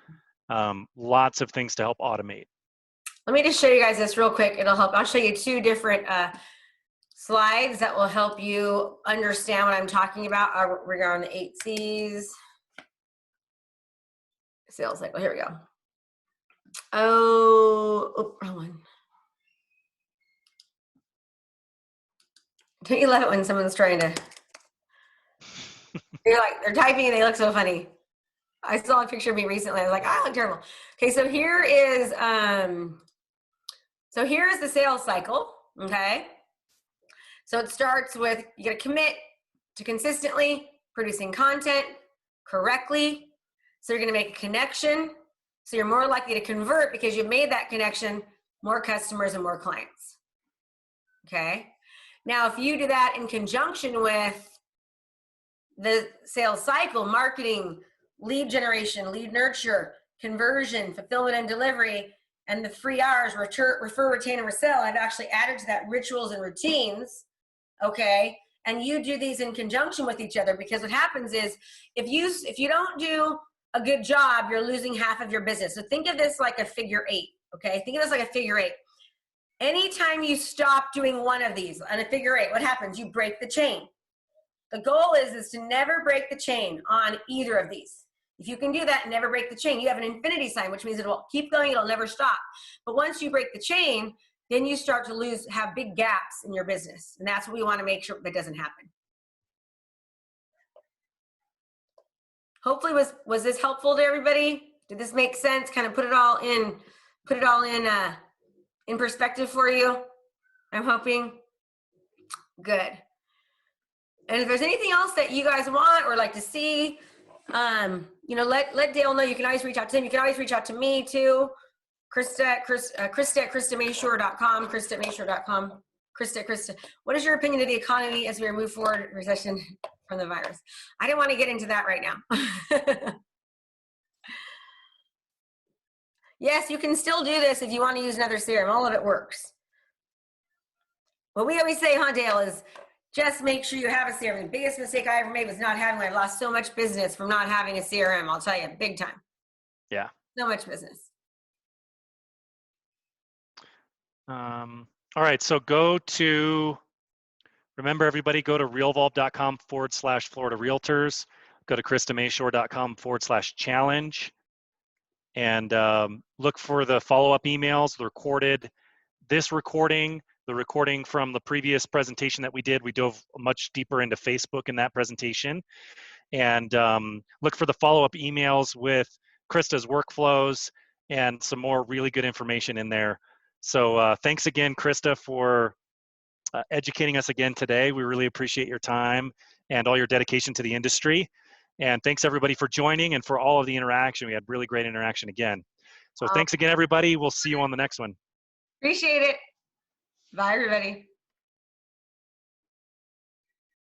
lots of things to help automate. Let me just show you guys this real quick. It'll help. I'll show you two different slides that will help you understand what I'm talking about regarding the 8 C's. Sales cycle. Here we go. Oh, wrong one. Don't you love it when someone's trying to, they're typing and they look so funny. I saw a picture of me recently. I was like, I look terrible. Okay, so here is the sales cycle, okay? So it starts with, you gotta commit to consistently producing content correctly. So you're gonna make a connection. So you're more likely to convert because you've made that connection, more customers and more clients, okay? Now, if you do that in conjunction with the sales cycle, marketing, lead generation, lead nurture, conversion, fulfillment and delivery, and the 3 R's, refer, retain, and resell, I've actually added to that rituals and routines, okay? And you do these in conjunction with each other, because what happens is if you don't do a good job, you're losing half of your business. So think of this like a figure 8, okay? Think of this like a figure 8. Anytime you stop doing one of these on a figure 8, what happens? You break the chain. The goal is to never break the chain on either of these. If you can do that, never break the chain. You have an infinity sign, which means it will keep going, it'll never stop. But once you break the chain, then you start to have big gaps in your business. And that's what we want to make sure that doesn't happen. Hopefully was this helpful to everybody? Did this make sense? Kind of put it all in perspective for you, I'm hoping. Good. And if there's anything else that you guys want or like to see, let Dale know. You can always reach out to him. You can always reach out to me too. Krista at KristaMashore.com, Krista at Mashore.com. Krista, what is your opinion of the economy as we move forward in recession from the virus? I didn't want to get into that right now. Yes, you can still do this if you want to use another CRM. All of it works. What we always say, Dale, is just make sure you have a CRM. The biggest mistake I ever made was not having one. I lost so much business from not having a CRM. I'll tell you, big time. Yeah. So much business. All right, so remember everybody, go to realvolve.com/Florida Realtors. Go to KristaMashore.com/challenge. And look for the follow-up emails, the recording, the recording from the previous presentation that we did. We dove much deeper into Facebook in that presentation. And look for the follow-up emails with Krista's workflows and some more really good information in there. So thanks again, Krista, for educating us again today. We really appreciate your time and all your dedication to the industry. And thanks everybody for joining and for all of the interaction. We had really great interaction again. So thanks again, everybody. We'll see you on the next one. Appreciate it. Bye, everybody.